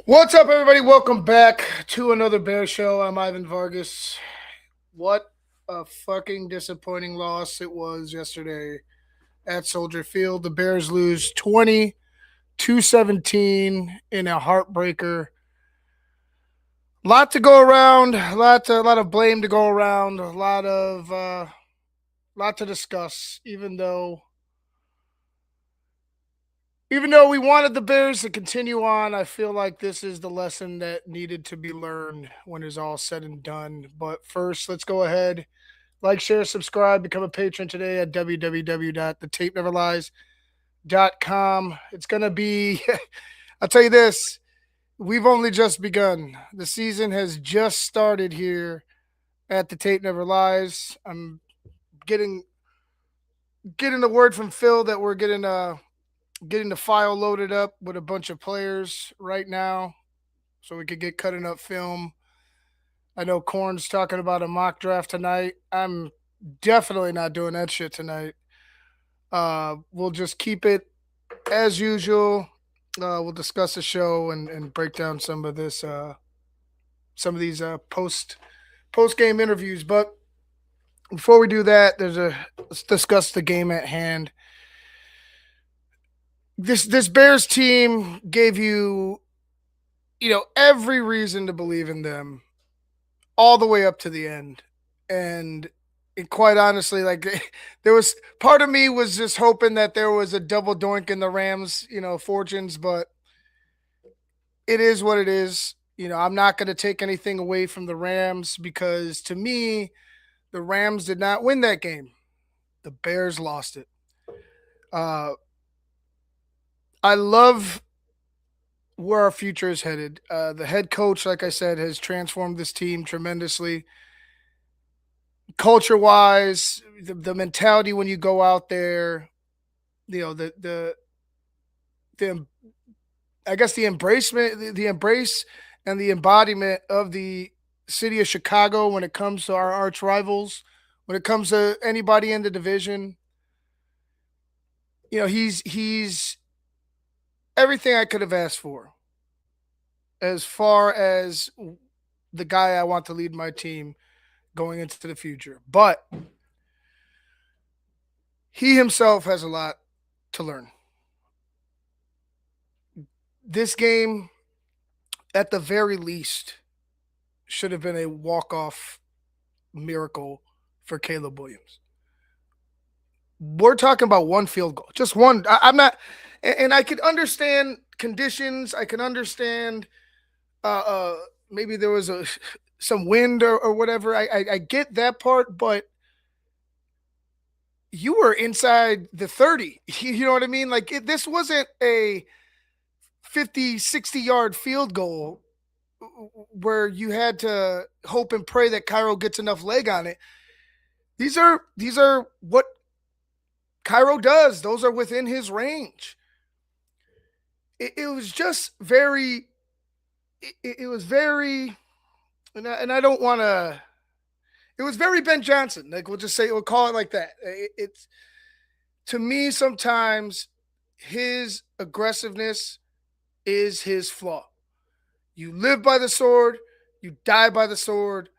What's up, everybody? Welcome back to another Bear Show. I'm Ivan Vargas. What a fucking disappointing loss it was yesterday at Soldier Field. The Bears lose 20-17 in a heartbreaker. Lot to go around. A lot of blame to go around. Lot to discuss. Even though we wanted the Bears to continue on, I feel like this is the lesson that needed to be learned when it's all said and done. But first, let's go ahead, like, share, subscribe, become a patron today at www.thetapeneverlies.com. It's going to be, I'll tell you this, we've only just begun. The season has just started here at the Tape Never Lies. I'm getting the word from Phil that we're getting the file loaded up with a bunch of players right now so we could get cutting up film. I know Corn's talking about a mock draft tonight. I'm definitely not doing that shit tonight. We'll just keep it as usual. We'll discuss the show and break down some of these post game interviews. But before we do that, let's discuss the game at hand. This Bears team gave you every reason to believe in them all the way up to the end. And quite honestly, like, there was part of me was just hoping that there was a double doink in the Rams, fortunes, but it is what it is. I'm not going to take anything away from the Rams because to me, the Rams did not win that game. The Bears lost it. I love where our future is headed. The head coach, like I said, has transformed this team tremendously. Culture-wise, the mentality when you go out there, the I guess the embrace and the embodiment of the city of Chicago when it comes to our arch rivals, when it comes to anybody in the division. He's everything I could have asked for as far as the guy I want to lead my team going into the future. But he himself has a lot to learn. This game, at the very least, should have been a walk-off miracle for Caleb Williams. We're talking about one field goal, just one. I'm not, and I could understand conditions. I can understand maybe there was some wind or whatever. I get that part, but you were inside the 30. You know what I mean? Like, this wasn't a 50, 60-yard field goal where you had to hope and pray that Cairo gets enough leg on it. These are what Cairo does. Those are within his range. It was just very, it was very, and I don't want to, it was very Ben Johnson. Like, we'll call it like that. It's, to me, sometimes his aggressiveness is his flaw. You live by the sword, you die by the sword,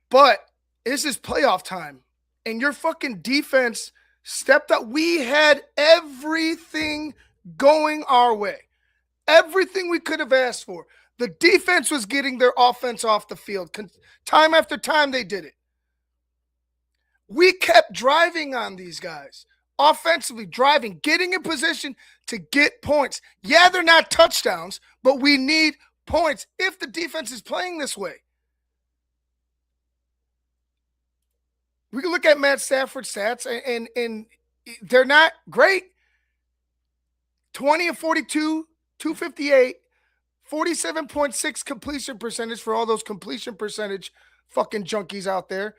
but this is playoff time, and your fucking defense stepped up. We had everything going our way. Everything we could have asked for. The defense was getting their offense off the field. Time after time, they did it. We kept driving on these guys. Offensively driving, getting in position to get points. Yeah, they're not touchdowns, but we need points if the defense is playing this way. We can look at Matt Stafford's stats, and they're not great. 20 of 42, 258, 47.6 completion percentage for all those completion percentage fucking junkies out there.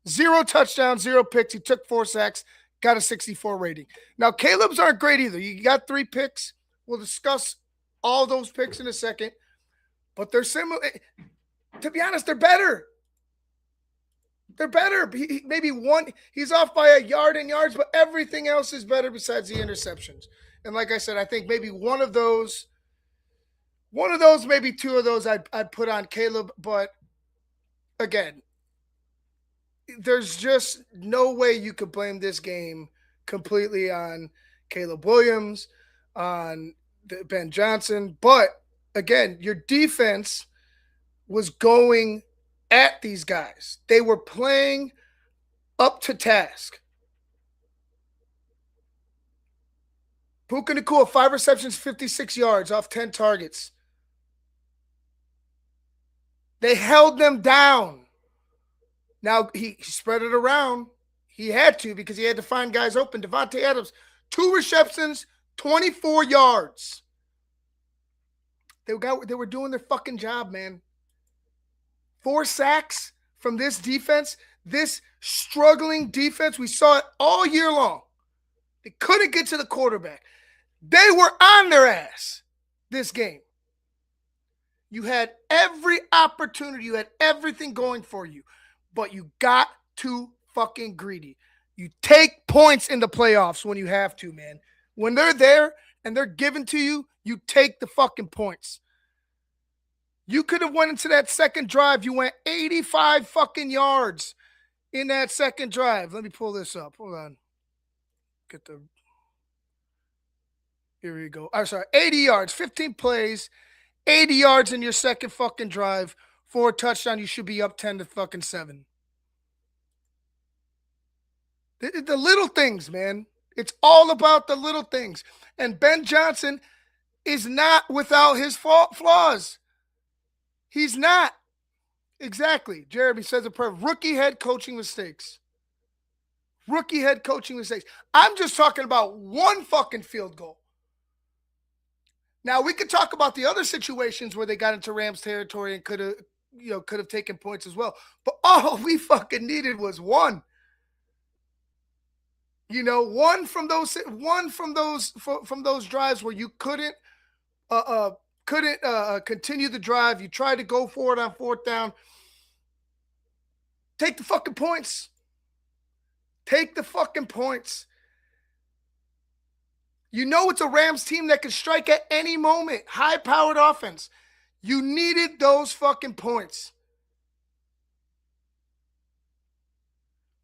0 touchdowns, 0 picks. He took 4 sacks, got a 64 rating. Now, Caleb's aren't great either. You got 3 picks. We'll discuss all those picks in a second. But they're similar. To be honest, they're better. They're better. Maybe one, he's off by a yard in yards, but everything else is better besides the interceptions. And like I said, I think maybe one of those One of those, maybe two of those, I'd put on Caleb. But again, there's just no way you could blame this game completely on Caleb Williams, on Ben Johnson. But again, your defense was going at these guys. They were playing up to task. Puka Nacua, 5 receptions, 56 yards off 10 targets. They held them down. Now, he spread it around. He had to because he had to find guys open. Devontae Adams, 2 receptions, 24 yards. They were doing their fucking job, man. 4 sacks from this defense, this struggling defense. We saw it all year long. They couldn't get to the quarterback. They were on their ass this game. You had every opportunity. You had everything going for you. But you got too fucking greedy. You take points in the playoffs when you have to, man. When they're there and they're given to you, you take the fucking points. You could have went into that second drive. You went 85 fucking yards in that second drive. Let me pull this up. Hold on. Here we go. I'm sorry. 80 yards, 15 plays, 80 yards in your second fucking drive. 4 touchdown. You should be up 10 to fucking 7. The little things, man. It's all about the little things. And Ben Johnson is not without his flaws. He's not. Exactly. Jeremy says it perfect. Rookie head coaching mistakes. Rookie head coaching mistakes. I'm just talking about one fucking field goal. Now, we could talk about the other situations where they got into Rams territory and could have taken points as well. But all we fucking needed was one. One from those drives where you couldn't continue the drive. You tried to go for it on 4th down. Take the fucking points. Take the fucking points. It's a Rams team that can strike at any moment. High-powered offense. You needed those fucking points.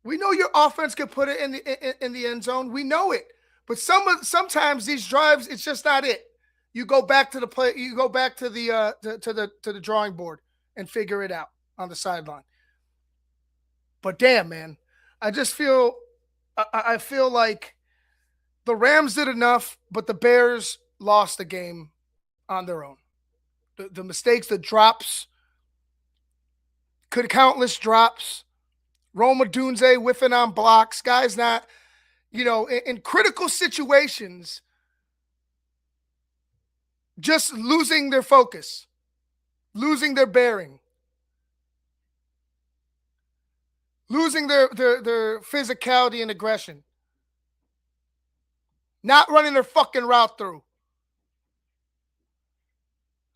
We know your offense can put it in the end zone. We know it. But sometimes these drives, it's just not it. You go back to the play. You go back to the drawing board and figure it out on the sideline. But damn, man, I feel like the Rams did enough, but the Bears lost the game on their own. The mistakes, the drops, countless drops. Rome Odunze whiffing on blocks. Guys not, in critical situations, just losing their focus, losing their bearing, losing their physicality and aggression. Not running their fucking route through.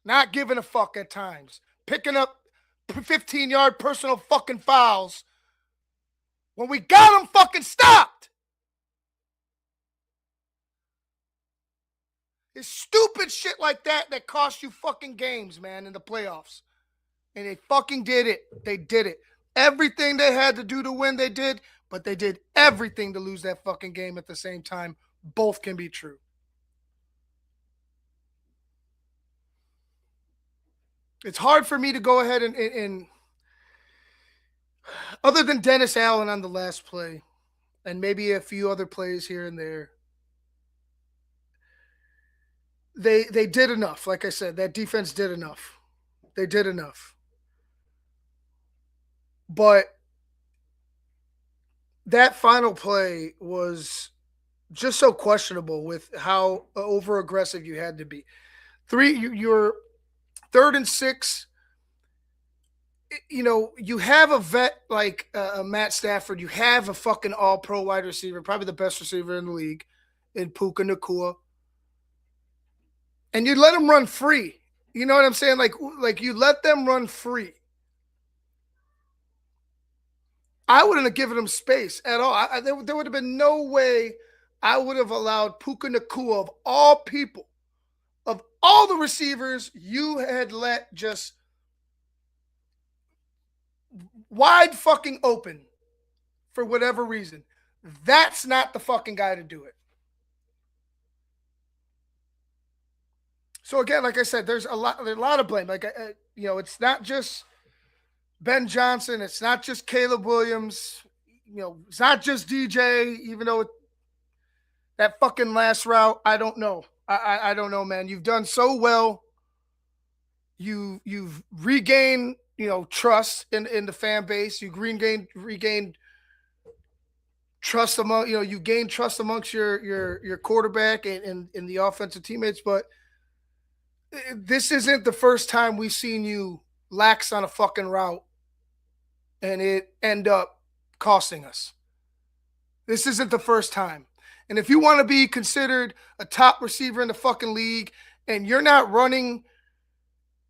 Not giving a fuck at times. Picking up 15-yard personal fucking fouls when we got them fucking stopped. It's stupid shit like that cost you fucking games, man, in the playoffs. And they fucking did it. They did it. Everything they had to do to win, they did. But they did everything to lose that fucking game at the same time. Both can be true. It's hard for me to go ahead and other than Dennis Allen on the last play and maybe a few other plays here and there, they did enough. Like I said, that defense did enough. They did enough. But that final play was just so questionable with how over aggressive you had to be. You're 3rd and 6. You have a vet like Matt Stafford. You have a fucking all-pro wide receiver, probably the best receiver in the league, in Puka Nacua. And you let him run free. You know what I'm saying? Like you let them run free. I wouldn't have given him space at all. There would have been no way I would have allowed Puka Nacua, of all all the receivers you had let just wide fucking open for whatever reason. That's not the fucking guy to do it. So again, like I said, there's a lot of blame. Like it's not just Ben Johnson, it's not just Caleb Williams, it's not just DJ. Even though that fucking last route, I don't know. I don't know, man. You've done so well. You've regained trust in the fan base. You've regained trust among you gain trust amongst your quarterback and the offensive teammates. But this isn't the first time we've seen you lax on a fucking route and it end up costing us. This isn't the first time. And if you want to be considered a top receiver in the fucking league and you're not running,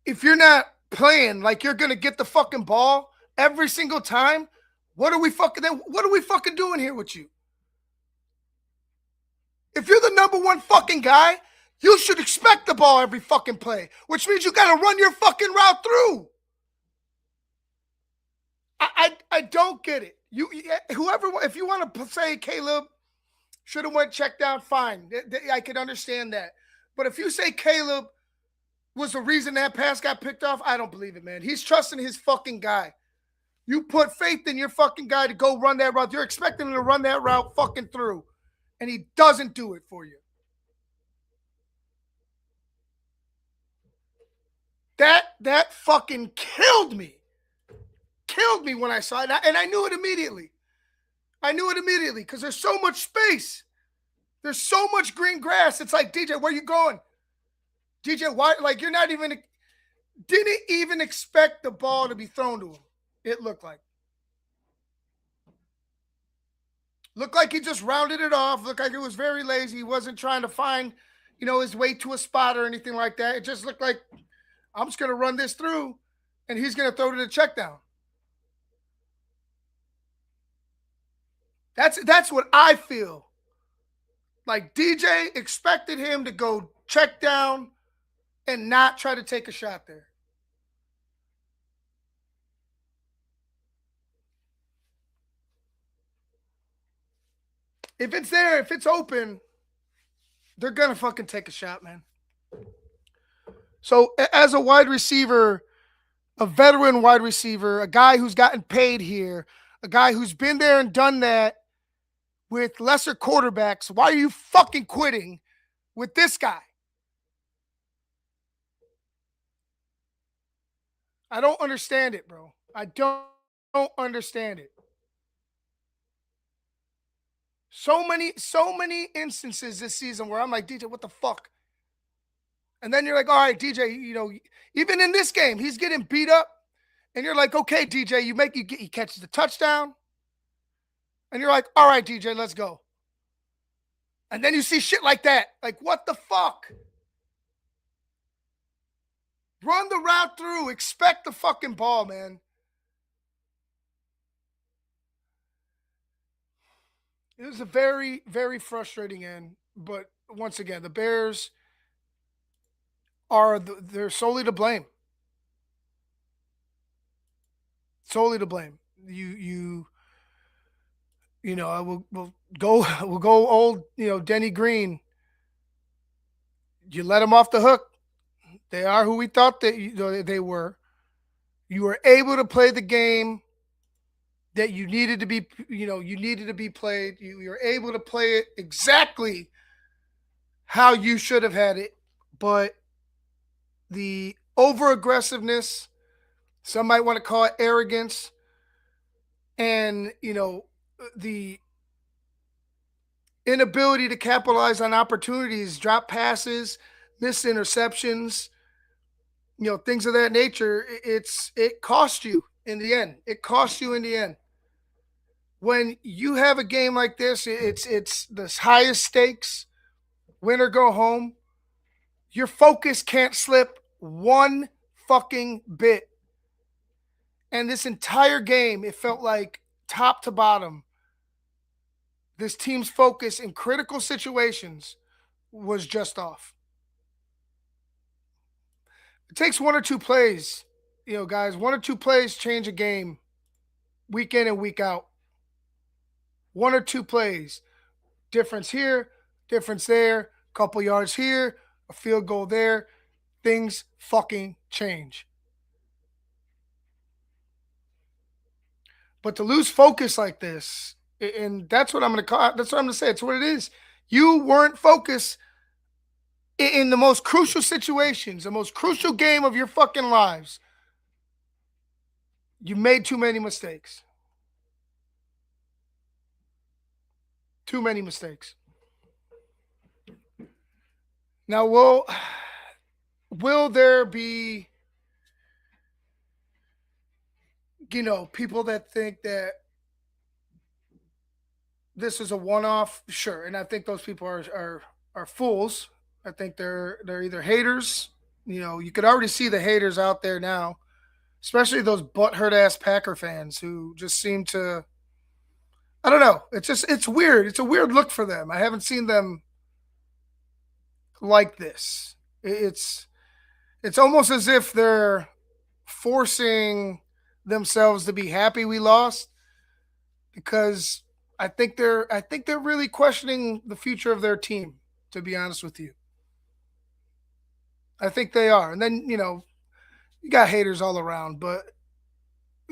if you're not playing like you're going to get the fucking ball every single time, what are we fucking doing here with you? If you're the number one fucking guy, you should expect the ball every fucking play, which means you got to run your fucking route through. I don't get it. If you want to say Caleb should have went check down, fine. I can understand that. But if you say Caleb was the reason that pass got picked off, I don't believe it, man. He's trusting his fucking guy. You put faith in your fucking guy to go run that route. You're expecting him to run that route fucking through. And he doesn't do it for you. That fucking killed me. Killed me when I saw it. And I knew it immediately. Because there's so much space. There's so much green grass. It's like, DJ, where you going? DJ, why? Like, you're not even, didn't even expect the ball to be thrown to him. It looked like. Looked like he just rounded it off. Looked like it was very lazy. He wasn't trying to find, his way to a spot or anything like that. It just looked like, I'm just going to run this through, and he's going to throw to the check down. That's what I feel. Like DJ expected him to go check down and not try to take a shot there. If it's there, if it's open, they're going to fucking take a shot, man. So as a wide receiver, a veteran wide receiver, a guy who's gotten paid here, a guy who's been there and done that with lesser quarterbacks, why are you fucking quitting with this guy? I don't understand it, bro. I don't understand it. So many instances this season where I'm like, DJ, what the fuck? And then you're like, all right, DJ, even in this game, he's getting beat up. And you're like, okay, DJ, he catches the touchdown. And you're like, all right, DJ, let's go. And then you see shit like that. Like, what the fuck? Run the route through. Expect the fucking ball, man. It was a very, very frustrating end. But once again, the Bears they're solely to blame. Solely to blame. We'll go old, Denny Green. You let them off the hook. They are who we thought they were. You were able to play the game that you needed to be played. You were able to play it exactly how you should have had it. But the over aggressiveness, some might want to call it arrogance, and the inability to capitalize on opportunities, drop passes, miss interceptions, things of that nature. It cost you in the end. It cost you in the end. When you have a game like this, it's the highest stakes, win or go home. Your focus can't slip one fucking bit. And this entire game, it felt like top to bottom, this team's focus in critical situations was just off. It takes one or two plays, guys. One or two plays change a game week in and week out. One or two plays, difference here, difference there, couple yards here, a field goal there. Things fucking change. But to lose focus like this, and that's what I'm going to call. That's what I'm going to say. It's what it is. You weren't focused in the most crucial situations, the most crucial game of your fucking lives. You made too many mistakes. Too many mistakes. Now, will there be, people that think that this is a one-off? Sure, and I think those people are fools. I think they're either haters. You could already see the haters out there now, especially those butthurt ass Packer fans who just seem to. I don't know. It's weird. It's a weird look for them. I haven't seen them like this. It's almost as if they're forcing themselves to be happy we lost because I think they're really questioning the future of their team, to be honest with you. I think they are. And then, you got haters all around, but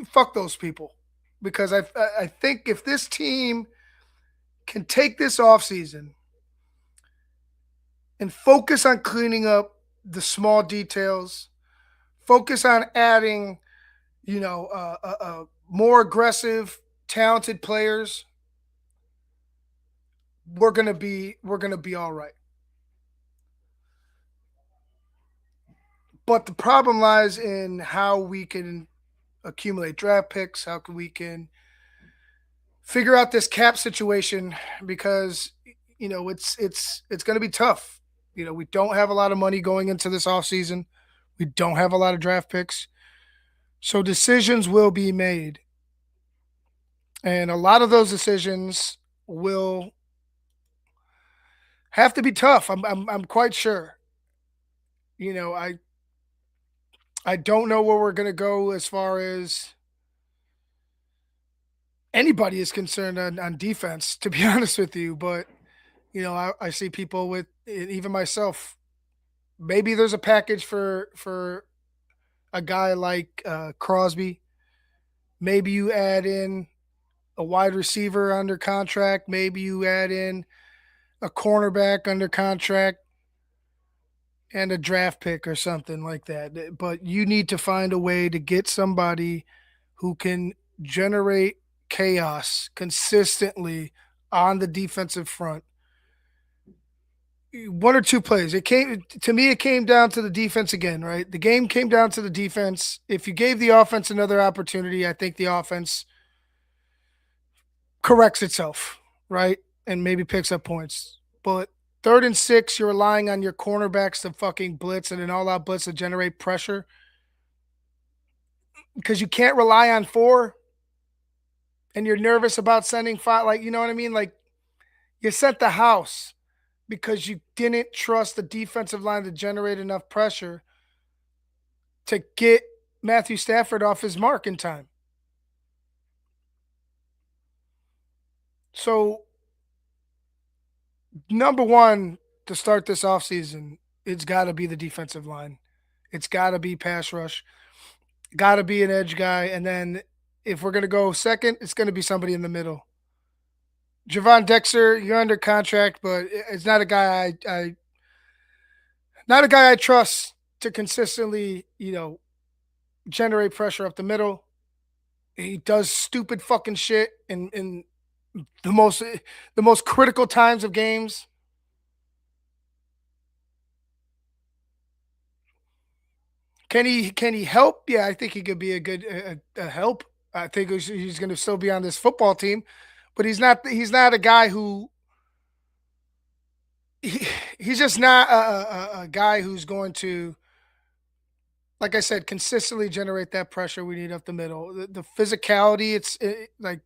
fuck those people. Because I think if this team can take this offseason and focus on cleaning up the small details, focus on adding, more aggressive, talented players, we're gonna be all right. But the problem lies in how we can accumulate draft picks, how can we can figure out this cap situation because it's going to be tough. We don't have a lot of money going into this offseason. We don't have a lot of draft picks. So decisions will be made. And a lot of those decisions will have to be tough. I'm quite sure. I don't know where we're going to go as far as anybody is concerned on defense, to be honest with you. But I see people with even myself. Maybe there's a package for a guy like Crosby. Maybe you add in a wide receiver under contract. Maybe you add in a cornerback under contract and a draft pick or something like that. But you need to find a way to get somebody who can generate chaos consistently on the defensive front. One or two plays. It came to me. It came down to the defense again, right? The game came down to the defense. If you gave the offense another opportunity, I think the offense corrects itself, right? And maybe picks up points. But 3rd and 6, you're relying on your cornerbacks to fucking blitz and an all-out blitz to generate pressure because you can't rely on 4, and you're nervous about sending 5. Like, you know what I mean? Like, you sent the house because you didn't trust the defensive line to generate enough pressure to get Matthew Stafford off his mark in time. So, number one, to start this offseason, it's got to be the defensive line. It's got to be pass rush. Got to be an edge guy. And then if we're going to go second, it's going to be somebody in the middle. Javon Dexter, you're under contract, but it's not a guy not a guy I trust to consistently, generate pressure up the middle. He does stupid fucking shit in the most critical times of games. Can he help? Yeah, I think he could be a good a help. I think he's going to still be on this football team, but he's not a guy who he, he's just not a guy who's going to, like I said, consistently generate that pressure we need up the middle. The physicality, like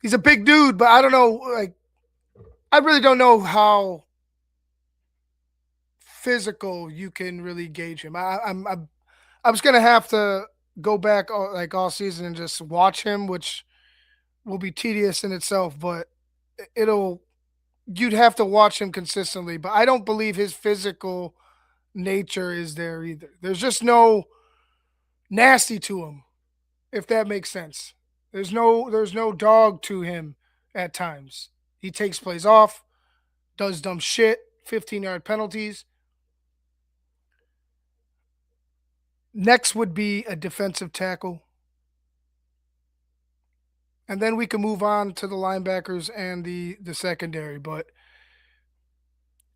he's a big dude, but I don't know. Like I really don't know how physical, you can really gauge him. I'm just gonna have to go back all season and just watch him, which will be tedious in itself. But it'll you'd have to watch him consistently. But I don't believe his physical nature is there either. There's just no nasty to him, if that makes sense. There's no dog to him at times. He takes plays off, does dumb shit, 15-yard penalties. Next would be a defensive tackle. And then we can move on to the linebackers and the secondary. But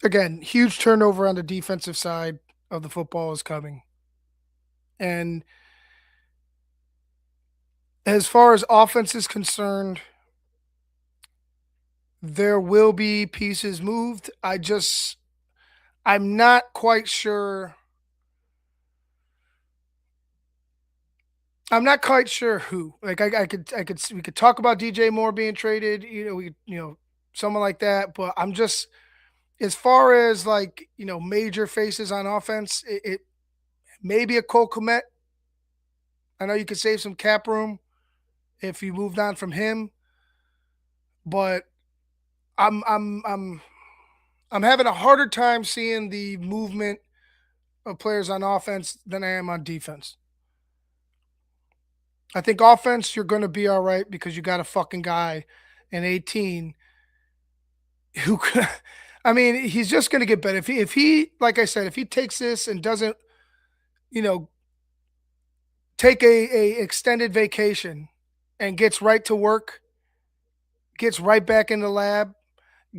again, huge turnover on the defensive side of the football is coming. And as far as offense is concerned, there will be pieces moved. I'm not quite sure. I'm not quite sure who. Like we could talk about DJ Moore being traded, someone like that. But I'm just as far as major faces on offense, it maybe a Cole Kmet. I know you could save some cap room if you moved on from him, but I'm I'm I'm I'm having a harder time seeing the movement of players on offense than I am on defense. I think offense, you're going to be all right because you got a fucking guy in 18 who, I mean, he's just going to get better. Like I said, if he takes this and doesn't, you know, take a extended vacation and gets right to work, gets right back in the lab,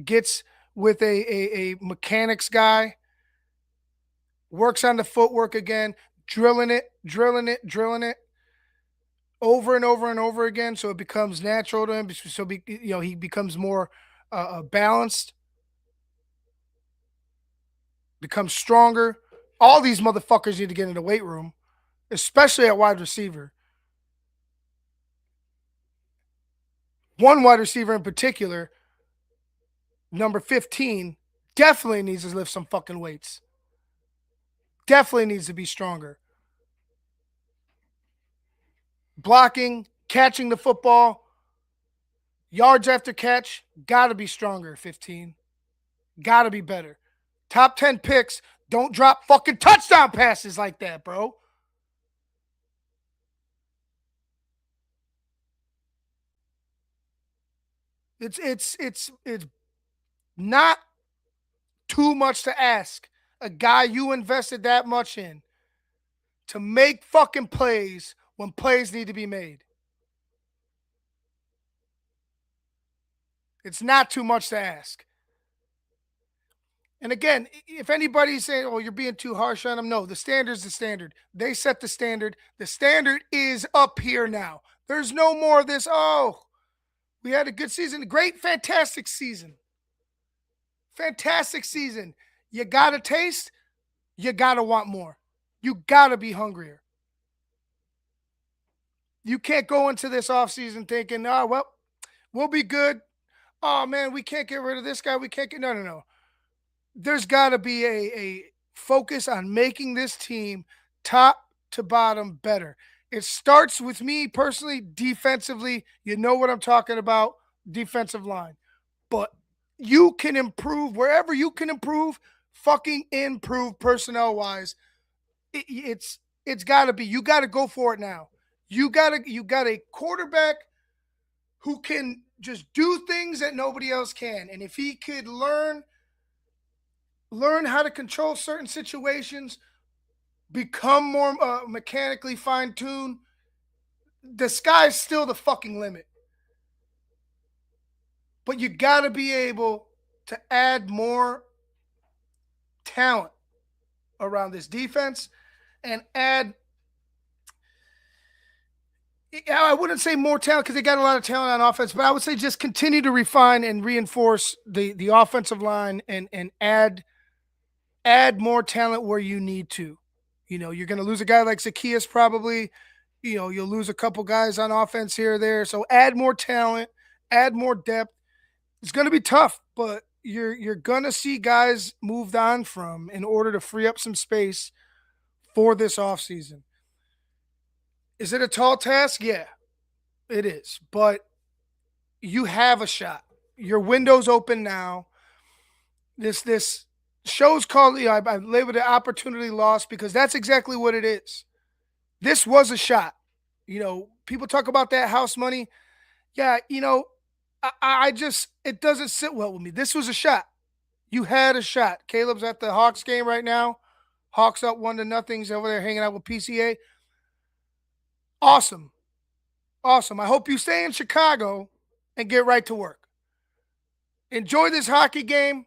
gets with a mechanics guy, works on the footwork again, drilling it over and over and over again, so it becomes natural to him. He becomes more balanced, becomes stronger. All these motherfuckers need to get in the weight room, especially at wide receiver. One wide receiver in particular, number 15, definitely needs to lift some fucking weights. Definitely needs to be stronger. Blocking, catching the football, yards after catch, gotta be stronger, 15. Gotta be better. Top 10 picks, don't drop fucking touchdown passes like that, bro. It's not too much to ask a guy you invested that much in to make fucking plays when plays need to be made. It's not too much to ask. And again, if anybody's saying, "Oh, you're being too harsh on them," no, the standard's the standard. They set the standard. The standard is up here now. There's no more of this. Oh, we had a good season, great, fantastic season, fantastic season. You got to taste. You got to want more. You got to be hungrier. You can't go into this offseason thinking, "Oh, well, we'll be good. Oh man, we can't get rid of this guy. We can't get no. There's got to be a focus on making this team top to bottom better. It starts with me personally, defensively. You know what I'm talking about, defensive line. But you can improve wherever you can improve, fucking improve personnel wise. It's got to be. You got to go for it now. You got a quarterback who can just do things that nobody else can. And if he could learn how to control certain situations, become more mechanically fine-tuned, the sky's still the fucking limit. But you got to be able to add more talent around this defense and add, I wouldn't say more talent because they got a lot of talent on offense, but I would say just continue to refine and reinforce the offensive line and add more talent where you need to. You're going to lose a guy like Zacchaeus probably. You'll lose a couple guys on offense here or there. So add more talent, add more depth. It's going to be tough, but you're gonna see guys moved on from in order to free up some space for this offseason. Is it a tall task? Yeah, it is. But you have a shot. Your window's open now. This show's called, I labeled it opportunity lost because that's exactly what it is. This was a shot. People talk about that house money. Yeah, I just, it doesn't sit well with me. This was a shot. You had a shot. Caleb's at the Hawks game right now. Hawks up 1-0. He's over there hanging out with PCA. Awesome. Awesome. I hope you stay in Chicago and get right to work. Enjoy this hockey game.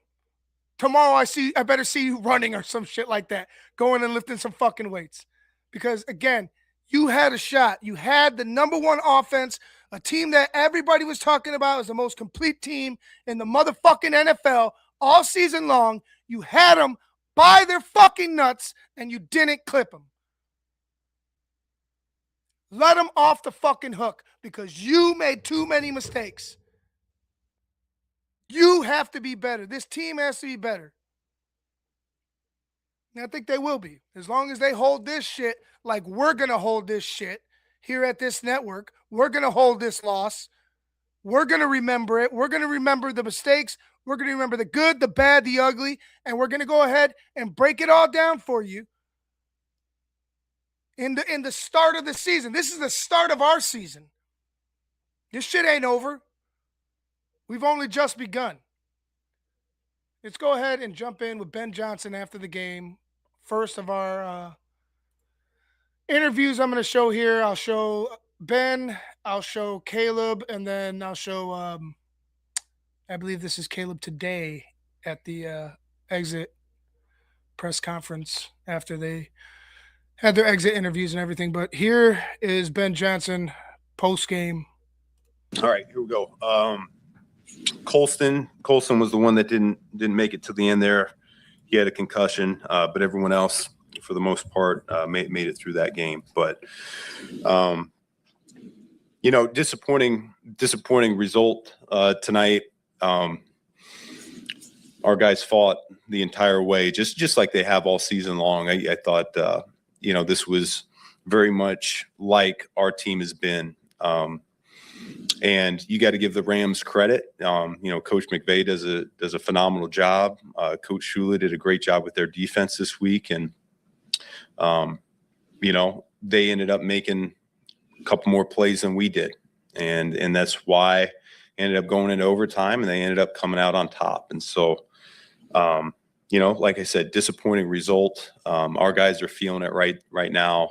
Tomorrow I better see you running or some shit like that. Going and lifting some fucking weights. Because again, you had a shot. You had the number one offense, a team that everybody was talking about as the most complete team in the motherfucking NFL all season long. You had them by their fucking nuts and you didn't clip them. Let them off the fucking hook because you made too many mistakes. You have to be better. This team has to be better. And I think they will be. As long as they hold this shit like we're going to hold this shit here at this network, we're going to hold this loss. We're going to remember it. We're going to remember the mistakes. We're going to remember the good, the bad, the ugly, and we're going to go ahead and break it all down for you in the start of the season. This is the start of our season. This shit ain't over. We've only just begun. Let's go ahead and jump in with Ben Johnson after the game. First of our interviews I'm going to show here. I'll show Ben, I'll show Caleb, and then I'll show, I believe this is Caleb today at the exit press conference after they had their exit interviews and everything. But here is Ben Johnson post-game. All right, here we go. Colston was the one that didn't make it to the end there. He had a concussion, but everyone else, for the most part, made it through that game. But disappointing result tonight. Our guys fought the entire way, just like they have all season long. I thought this was very much like our team has been. And you got to give the Rams credit. Coach McVay does a phenomenal job. Coach Shula did a great job with their defense this week, and they ended up making a couple more plays than we did, and that's why ended up going into overtime, and they ended up coming out on top. And so, like I said, disappointing result. Our guys are feeling it right now.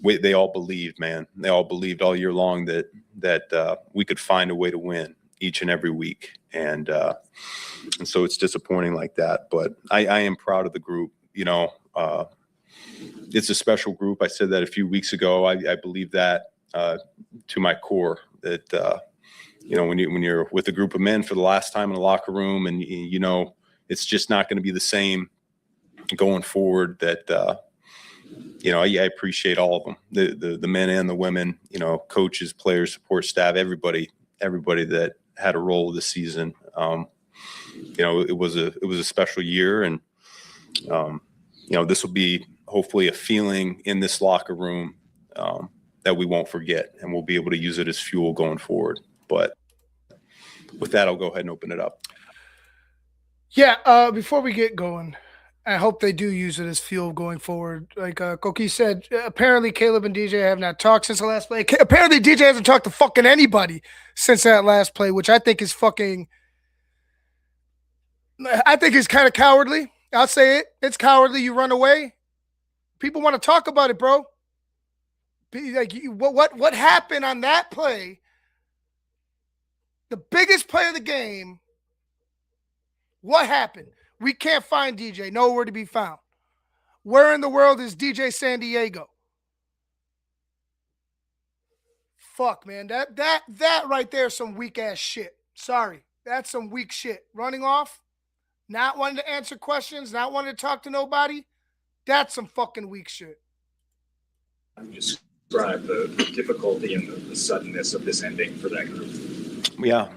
They all believed, man. They all believed all year long that we could find a way to win each and every week, and so it's disappointing like that. But I am proud of the group. It's a special group. I said that a few weeks ago. I believe that to my core. That when you're with a group of men for the last time in the locker room, and it's just not going to be the same going forward. That. I appreciate all of them, the men and the women, coaches, players, support staff, everybody that had a role this season. It was a special year, and this will be hopefully a feeling in this locker room that we won't forget, and we'll be able to use it as fuel going forward. But with that, I'll go ahead and open it up. Yeah, before we get going, I hope they do use it as fuel going forward. Like Koki said, apparently Caleb and DJ have not talked since the last play. Apparently DJ hasn't talked to fucking anybody since that last play, which I think is kind of cowardly. I'll say it. It's cowardly. You run away. People want to talk about it, bro. Like, what happened on that play? The biggest play of the game. What happened? We can't find DJ. Nowhere to be found. Where in the world is DJ San Diego? Fuck, man. That right there is some weak ass shit. Sorry. That's some weak shit. Running off, not wanting to answer questions, not wanting to talk to nobody. That's some fucking weak shit. Describe the difficulty and the suddenness of this ending for that group. Yeah.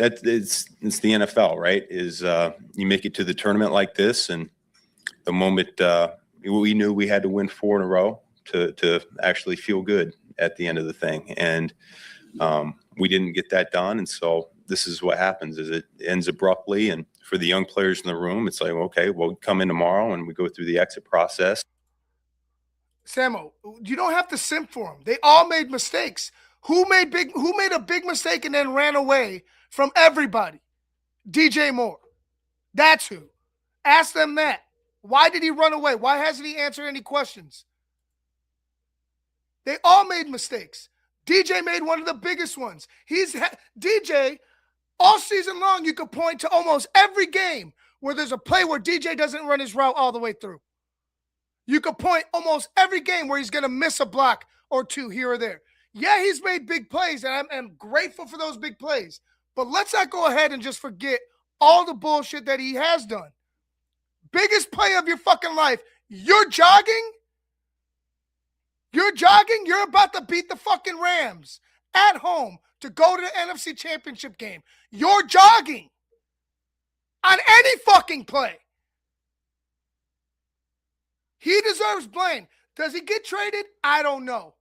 it's the NFL, right? Is you make it to the tournament like this, and the moment we knew we had to win 4 in a row to actually feel good at the end of the thing, and we didn't get that done, and so this is what happens: is it ends abruptly, and for the young players in the room, it's like, okay, well, come in tomorrow, and we go through the exit process. Samo, you don't have to simp for them. They all made mistakes. Who made a big mistake and then ran away from everybody? DJ Moore. That's who. Ask them that. Why did he run away? Why hasn't he answered any questions? They all made mistakes. DJ made one of the biggest ones. DJ, all season long, you could point to almost every game where there's a play where DJ doesn't run his route all the way through. You could point almost every game where he's going to miss a block or two here or there. Yeah, he's made big plays, and I'm grateful for those big plays. But let's not go ahead and just forget all the bullshit that he has done. Biggest play of your fucking life. You're jogging? You're jogging? You're about to beat the fucking Rams at home to go to the NFC Championship game. You're jogging on any fucking play. He deserves blame. Does he get traded? I don't know.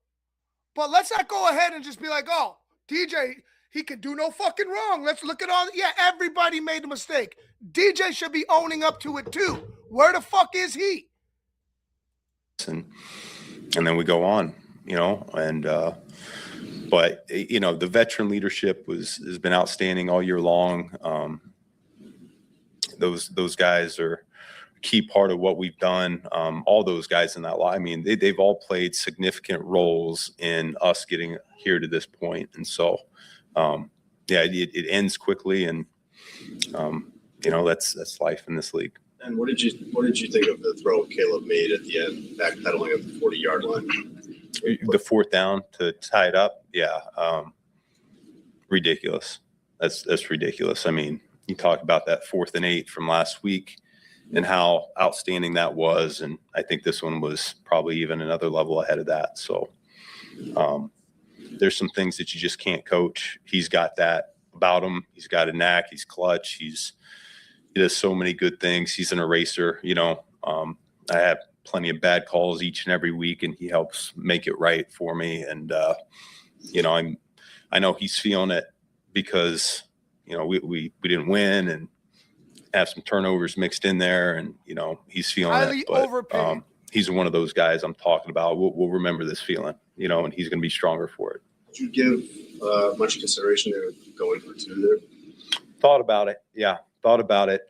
But let's not go ahead and just be like, oh, DJ, he can do no fucking wrong. Let's look at all. Yeah, everybody made a mistake. DJ should be owning up to it too. Where the fuck is he? And then we go on, and but the veteran leadership has been outstanding all year long. Those guys are a key part of what we've done. All those guys in that line, I mean, they've all played significant roles in us getting here to this point. And so, it ends quickly, and that's life in this league. And what did you think of the throw Caleb made at the end, backpedaling at the 40-yard line? The 4th down to tie it up, ridiculous. That's ridiculous. I mean, you talk about that 4th and 8 from last week and how outstanding that was, and I think this one was probably even another level ahead of that. So there's some things that you just can't coach. He's got that about him. He's got a knack. He's clutch. He does so many good things. He's an eraser. I have plenty of bad calls each and every week, and he helps make it right for me. And I know he's feeling it because we didn't win and have some turnovers mixed in there, and he's feeling highly it. But overpaid. He's one of those guys I'm talking about. We'll remember this feeling, and he's going to be stronger for it. Did you give much consideration to going for 2 there? Thought about it. Yeah. Thought about it.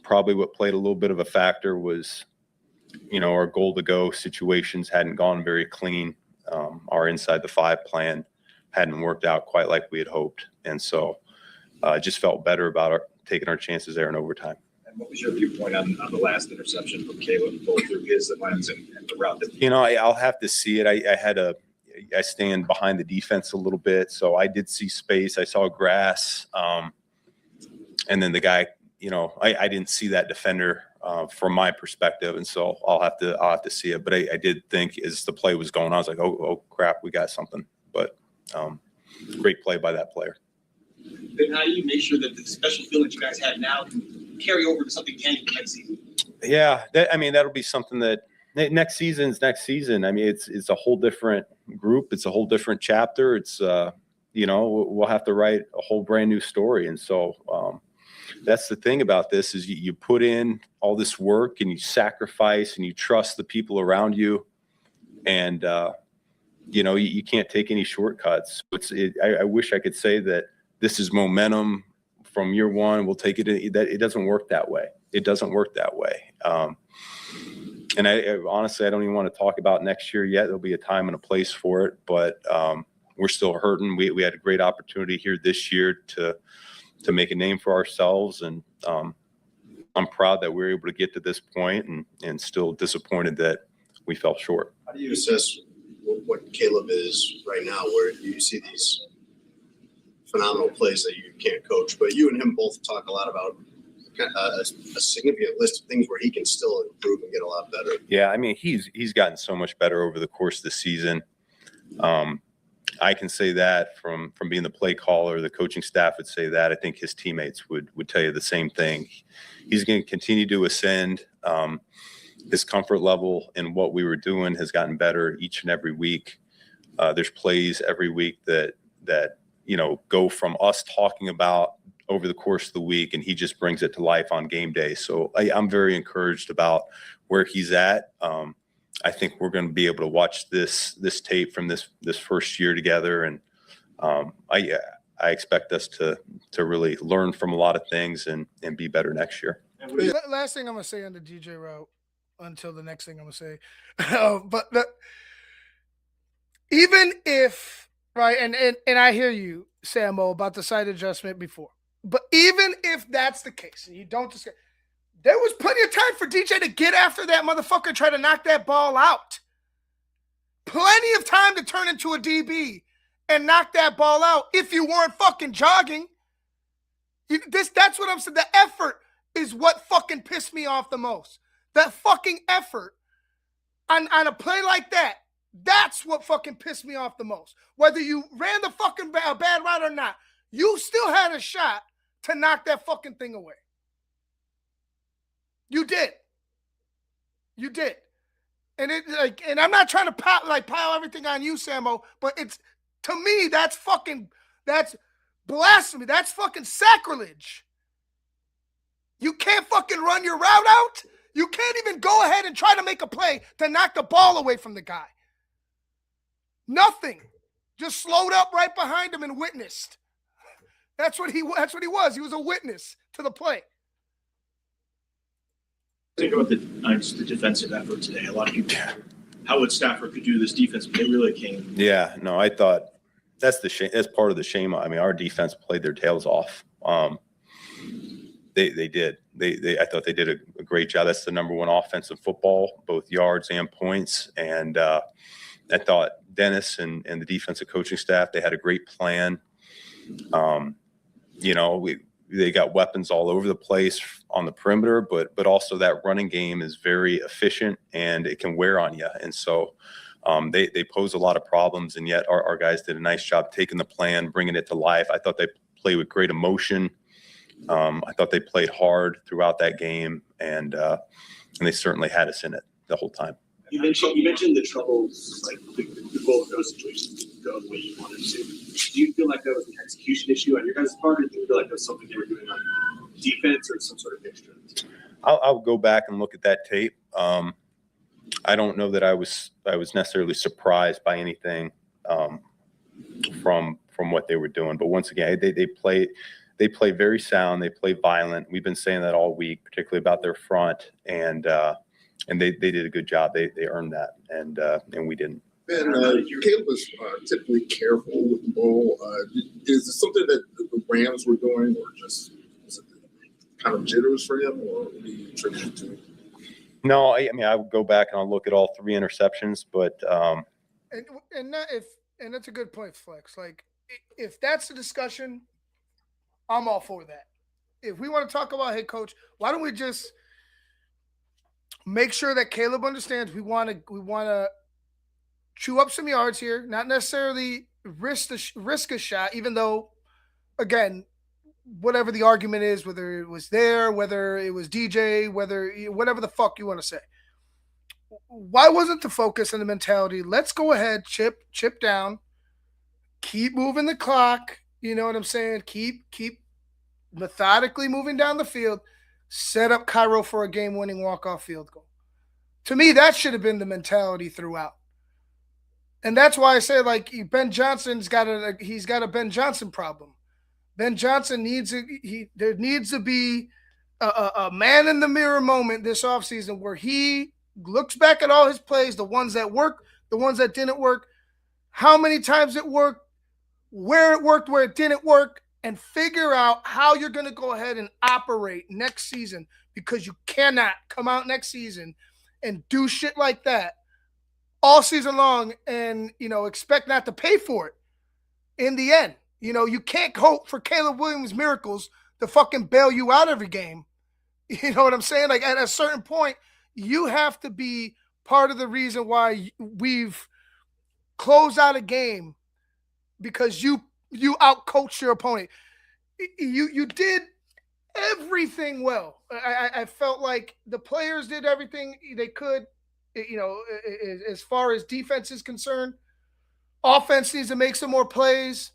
Probably what played a little bit of a factor was, our goal to go situations hadn't gone very clean. Our inside the 5 plan hadn't worked out quite like we had hoped. And so just felt better about taking our chances there in overtime. And what was your viewpoint on the last interception from Caleb, both through his lens and the route that I'll have to see it. I stand behind the defense a little bit, so I did see space. I saw grass. And then the guy, I didn't see that defender from my perspective, and so I'll have to see it. But I did think as the play was going on, I was like, oh crap, we got something. But great play by that player. Then how do you make sure that the special feelings you guys have now can carry over to something tangible next season? Yeah, that'll be something that next season's next season. I mean, it's a whole different group. It's a whole different chapter. It's we'll have to write a whole brand new story, and so. That's the thing about this is you put in all this work and you sacrifice and you trust the people around you, and you can't take any shortcuts. I wish I could say that this is momentum from year one. We'll take it. That it doesn't work that way. It doesn't work that way. And I honestly, I don't even want to talk about next year yet. There'll be a time and a place for it, but we're still hurting. We had a great opportunity here this year to make a name for ourselves. And I'm proud that we were able to get to this point, and still disappointed that we fell short. How do you assess what Caleb is right now, where you see these phenomenal plays that you can't coach, but you and him both talk a lot about a significant list of things where he can still improve and get a lot better? Yeah, I mean, he's gotten so much better over the course of the season. I can say that from being the play caller. The coaching staff would say that. I think his teammates would tell you the same thing. He's going to continue to ascend. His comfort level in what we were doing has gotten better each and every week. There's plays every week that go from us talking about over the course of the week, and he just brings it to life on game day. So I'm very encouraged about where he's at. I think we're going to be able to watch this tape from this first year together, and I expect us to really learn from a lot of things and be better next year. Last thing I'm gonna say on the DJ route until the next thing I'm gonna say, even if right, and I hear you, Samo, about the side adjustment before, but even if that's the case, and you don't discuss. There was plenty of time for DJ to get after that motherfucker and try to knock that ball out. Plenty of time to turn into a DB and knock that ball out if you weren't fucking jogging. That's what I'm saying. The effort is what fucking pissed me off the most. That fucking effort on a play like that, that's what fucking pissed me off the most. Whether you ran the fucking bad route or not, you still had a shot to knock that fucking thing away. You did. You did. And and I'm not trying to pile everything on you, Samo, but it's, to me, that's blasphemy. That's fucking sacrilege. You can't fucking run your route out. You can't even go ahead and try to make a play to knock the ball away from the guy. Nothing. Just slowed up right behind him and witnessed. That's what he was. He was a witness to the play. Think about the defensive effort today. A lot of people, how would Stafford could do this defense, but they really came. Yeah, no, I thought that's the shame. That's part of the shame. I mean, our defense played their tails off. They did. I thought they did a great job. That's the number one offense in football, both yards and points. And I thought Dennis and the defensive coaching staff, they had a great plan. They got weapons all over the place on the perimeter, but also that running game is very efficient and it can wear on you. And so they pose a lot of problems, and yet our guys did a nice job taking the plan, bringing it to life. I thought they played with great emotion. I thought they played hard throughout that game, and they certainly had us in it the whole time. You mentioned the troubles, like the goal of those situations didn't go the way you wanted to. Do you feel like that was an execution issue on your guys' part, or do you feel like that was something they were doing on defense or some sort of mixture? I'll go back and look at that tape. I don't know that I was necessarily surprised by anything from what they were doing. But once again, they play very sound. They play violent. We've been saying that all week, particularly about their front, and they did a good job. They earned that, and we didn't. And Caleb was typically careful with the ball. Is it something that the Rams were doing, or just was it kind of jitters for him, or what do you attribute it to? No, I mean, I would go back and I'll look at all three interceptions, but and that's a good point, Flex. Like, if that's the discussion, I'm all for that. If we want to talk about head coach, why don't we just make sure that Caleb understands we want to chew up some yards here, not necessarily risk a shot, even though, again, whatever the argument is, whether it was there, whether it was DJ, whatever the fuck you want to say. Why wasn't the focus and the mentality, let's go ahead, chip down, keep moving the clock, you know what I'm saying? Keep methodically moving down the field, set up Cairo for a game-winning walk-off field goal. To me, that should have been the mentality throughout. And that's why I say, like, Ben Johnson's got a Ben Johnson problem. Ben Johnson there needs to be a man in the mirror moment this offseason where he looks back at all his plays, the ones that worked, the ones that didn't work, how many times it worked, where it didn't work, and figure out how you're going to go ahead and operate next season, because you cannot come out next season and do shit like that all season long and, expect not to pay for it in the end. You can't hope for Caleb Williams miracles to fucking bail you out every game. You know what I'm saying? Like, at a certain point, you have to be part of the reason why we've closed out a game because you outcoached your opponent. You did everything well. I felt like the players did everything they could. As far as defense is concerned, offense needs to make some more plays.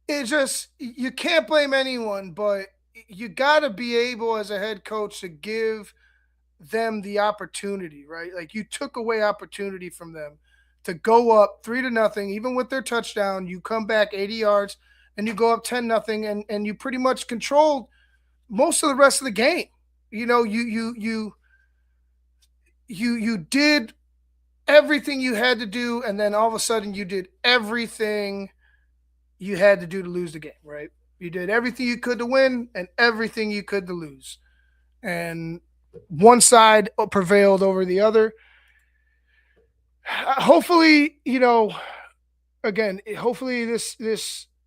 It's just you can't blame anyone, but you got to be able as a head coach to give them the opportunity, right? Like you took away opportunity from them to go up 3-0, even with their touchdown. You come back 80 yards and you go up 10-0, and you pretty much controlled most of the rest of the game. You did everything you had to do, and then all of a sudden you did everything you had to do to lose the game, right? You did everything you could to win and everything you could to lose. And one side prevailed over the other. Hopefully, hopefully this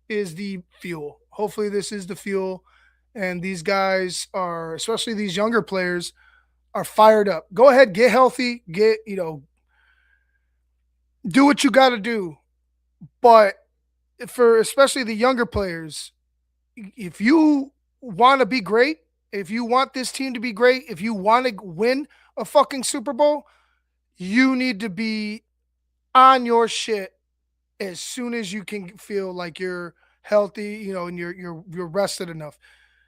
is the fuel. Hopefully this is the fuel. And these guys are, especially these younger players, are fired up. Go ahead, get healthy, do what you got to do. But for especially the younger players, if you want to be great, if you want this team to be great, if you want to win a fucking Super Bowl, you need to be on your shit as soon as you can feel like you're healthy, and you're rested enough.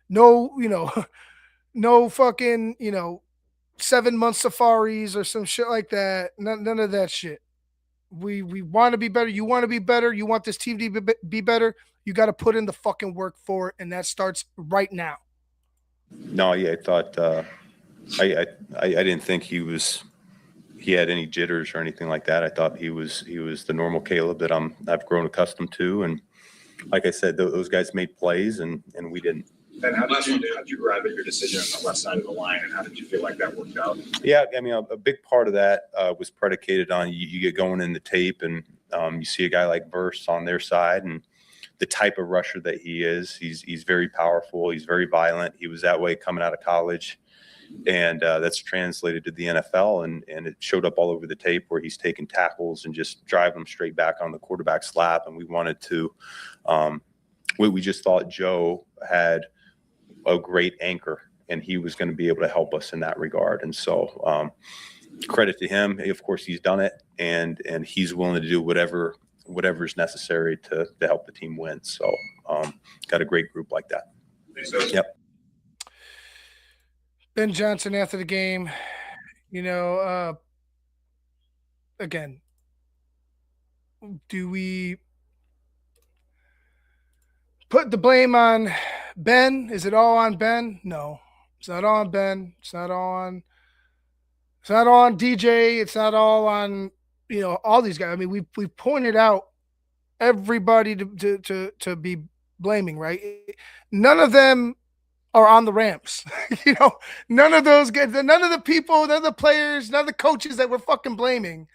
No, no fucking, 7-month safaris or some shit like that. None of that shit. We want to be better. You want to be better. You want this team to be better. You got to put in the fucking work for it, and that starts right now. No, yeah, I thought I didn't think he had any jitters or anything like that. I thought he was the normal Caleb that I've grown accustomed to, and like I said, those guys made plays and we didn't. And how did you arrive at your decision on the left side of the line, and how did you feel like that worked out? Yeah, I mean, a big part of that was predicated on you get going in the tape and you see a guy like Verse on their side and the type of rusher that he is. He's very powerful. He's very violent. He was that way coming out of college. And that's translated to the NFL, and it showed up all over the tape where he's taking tackles and just driving them straight back on the quarterback's lap. And we wanted to we just thought Joe had a great anchor, and he was going to be able to help us in that regard. And so credit to him. Of course, he's done it, and he's willing to do whatever's necessary to help the team win. So got a great group like that. Yep. Ben Johnson after the game, again, do we put the blame on Ben? Is it all on Ben? No, it's not all on Ben. It's not all on DJ. It's not all on, all these guys. I mean, we pointed out everybody to be blaming, right? None of them are on the Rams. None of those guys, none of the people, none of the players, none of the coaches that we're fucking blaming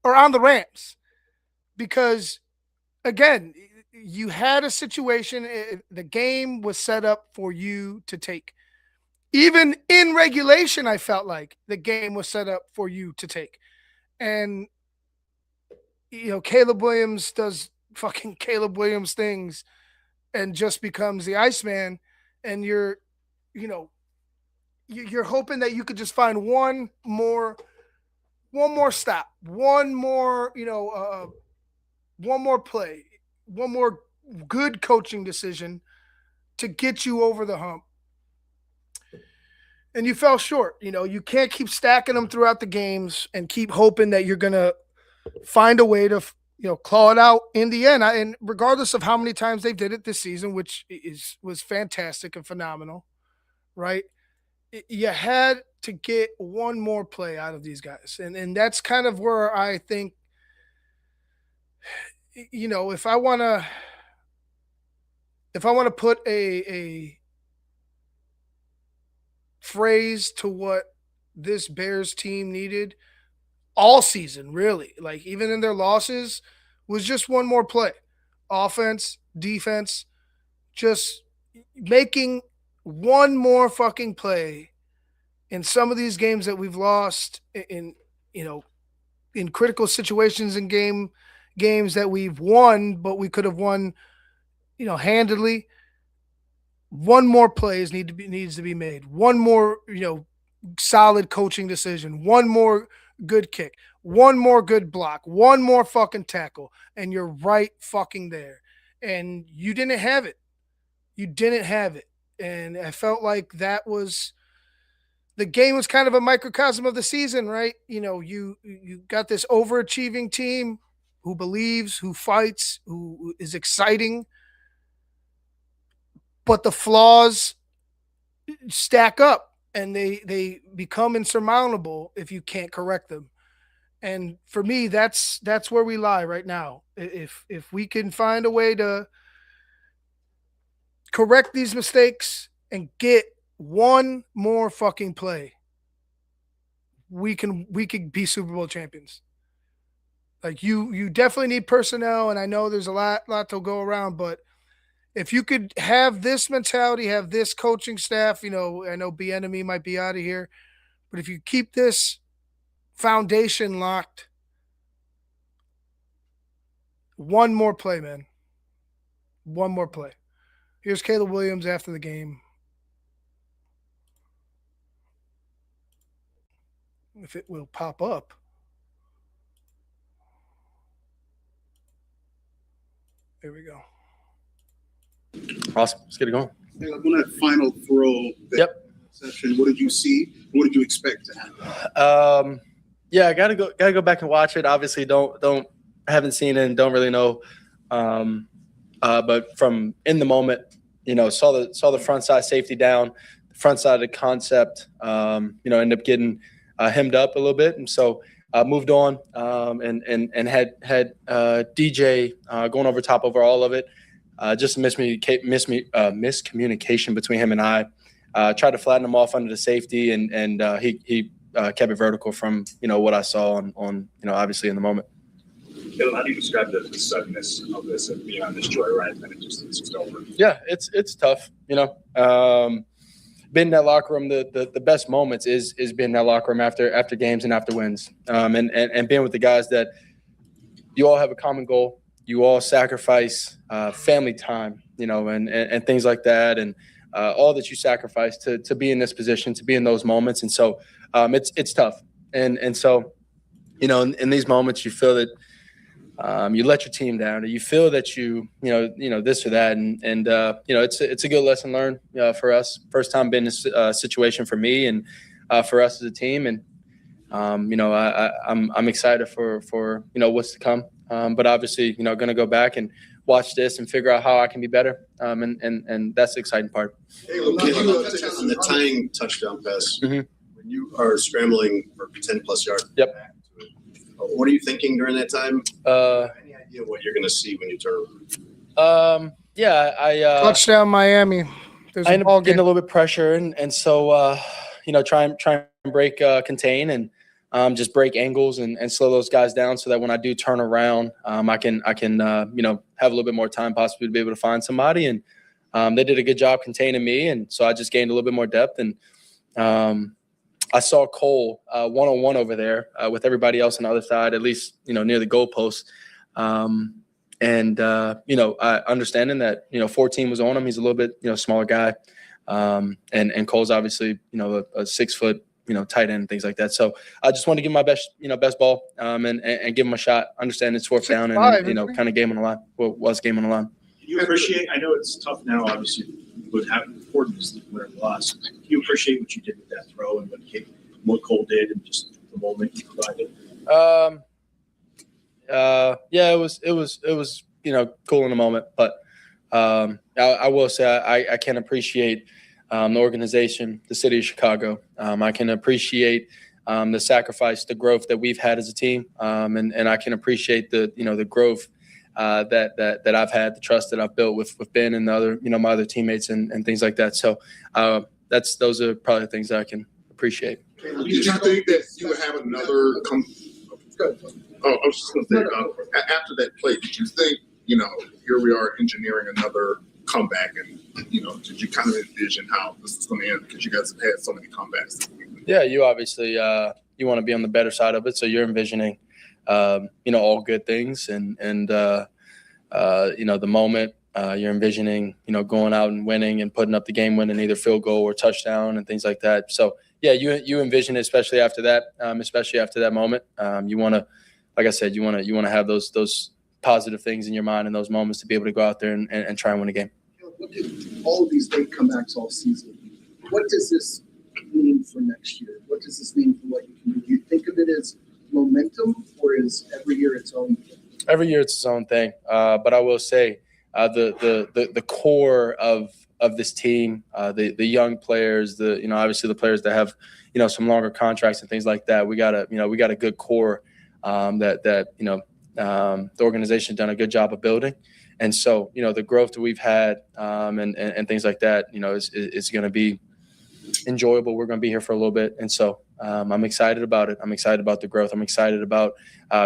are on the Rams. Because, again, you had a situation, the game was set up for you to take. Even in regulation, I felt like the game was set up for you to take. And, Caleb Williams does fucking Caleb Williams things and just becomes the Iceman. And you're hoping that you could just find one more stop, one more play, one more good coaching decision to get you over the hump. And you fell short. You can't keep stacking them throughout the games and keep hoping that you're going to find a way to claw it out in the end. And regardless of how many times they did it this season, which was fantastic and phenomenal, right? You had to get one more play out of these guys. And that's kind of where I think, if I want to put a phrase to what this Bears team needed all season, really, like even in their losses, was just one more play. Offense, defense, just making one more fucking play in some of these games that we've lost in critical situations in games that we've won, but we could have won, handedly. One more plays needs to be made. One more, solid coaching decision. One more good kick. One more good block. One more fucking tackle, and you're right fucking there. And you didn't have it. You didn't have it. And I felt like the game was kind of a microcosm of the season, right? You got this overachieving team who believes, who fights, who is exciting, but the flaws stack up and they become insurmountable if you can't correct them. And for me, that's where we lie right now. If we can find a way to correct these mistakes and get one more fucking play, we can be Super Bowl champions. Like you definitely need personnel, and I know there's a lot to go around, but if you could have this mentality, have this coaching staff, I know Bieniemy might be out of here, but if you keep this foundation locked, one more play, man. One more play. Here's Caleb Williams after the game. If it will pop up. There we go. Awesome. Let's get it going. Hey, like on that final throw, session, what did you see? What did you expect to happen? Yeah, I gotta go back and watch it. Obviously, haven't seen it and don't really know. But from in the moment, saw the front side safety down, the front side of the concept. Ended up getting hemmed up a little bit, and so moved on and had DJ going over top over all of it. Just miscommunication between him and I. Tried to flatten him off under the safety, and he kept it vertical from what I saw on obviously in the moment. Caleb, how do you describe the suddenness of this and being on this joyride and then it's just over? Yeah, it's tough. Being in that locker room, the best moments is being in that locker room after games and after wins, and being with the guys that you all have a common goal. You all sacrifice family time, and things like that, and all that you sacrifice to be in this position, to be in those moments. And so it's tough. And so, in these moments, you feel that you let your team down, or you feel that you this or that. And it's a good lesson learned for us. First time being in this situation for me and for us as a team. And, I'm excited for what's to come. But obviously, going to go back and watch this and figure out how I can be better. And that's the exciting part. Hey, on the tying touchdown pass, when you are scrambling for 10+ yards, yep. What are you thinking during that time? Any idea what you're going to see when you turn around? Touchdown Miami. I ended up getting a little bit of pressure, and so try and break contain and just break angles and slow those guys down so that when I do turn around, I can have a little bit more time possibly to be able to find somebody. And they did a good job containing me, and so I just gained a little bit more depth. And I saw Cole one-on-one over there with everybody else on the other side, at least near the goalpost. I understanding that 14 was on him. He's a little bit smaller guy, and Cole's obviously a 6 foot tight end and things like that. So I just wanted to give my best ball and give him a shot. Understand it's fourth down and kind of game on the line. Well, was game on the line. Can you appreciate? I know it's tough now, obviously, with how important is the winner and loss. Can you appreciate what you did with that throw and what Cole did and just the moment you provided? Yeah, it was cool in the moment, but I will say I can appreciate the organization, the city of Chicago. I can appreciate the sacrifice, the growth that we've had as a team, and I can appreciate the growth that I've had, the trust that I've built with Ben and the other my other teammates and things like that. So those are probably the things that I can appreciate. Did you think that you would have another I was just going to say, after that play, did you think, here we are engineering another comeback, and, did you kind of envision how this is going to end because you guys have had so many comebacks? Yeah, you obviously you want to be on the better side of it, so you're envisioning all good things. And the moment you're envisioning, going out and winning and putting up the game-winning either field goal or touchdown and things like that. So, yeah, you envision it, especially after that moment. You want to, like I said, you want to have those positive things in your mind in those moments to be able to go out there and try and win a game. What did all of these late comebacks all season? What does this mean for next year? What does this mean for what you can do? Do you think of it as momentum, or is every year its own thing? Every year it's its own thing. But I will say the core of this team, the young players, obviously the players that have some longer contracts and things like that. We got a good core that the organization's done a good job of building. And so, the growth that we've had and things like that, is going to be enjoyable. We're going to be here for a little bit. And so I'm excited about it. I'm excited about the growth. I'm excited about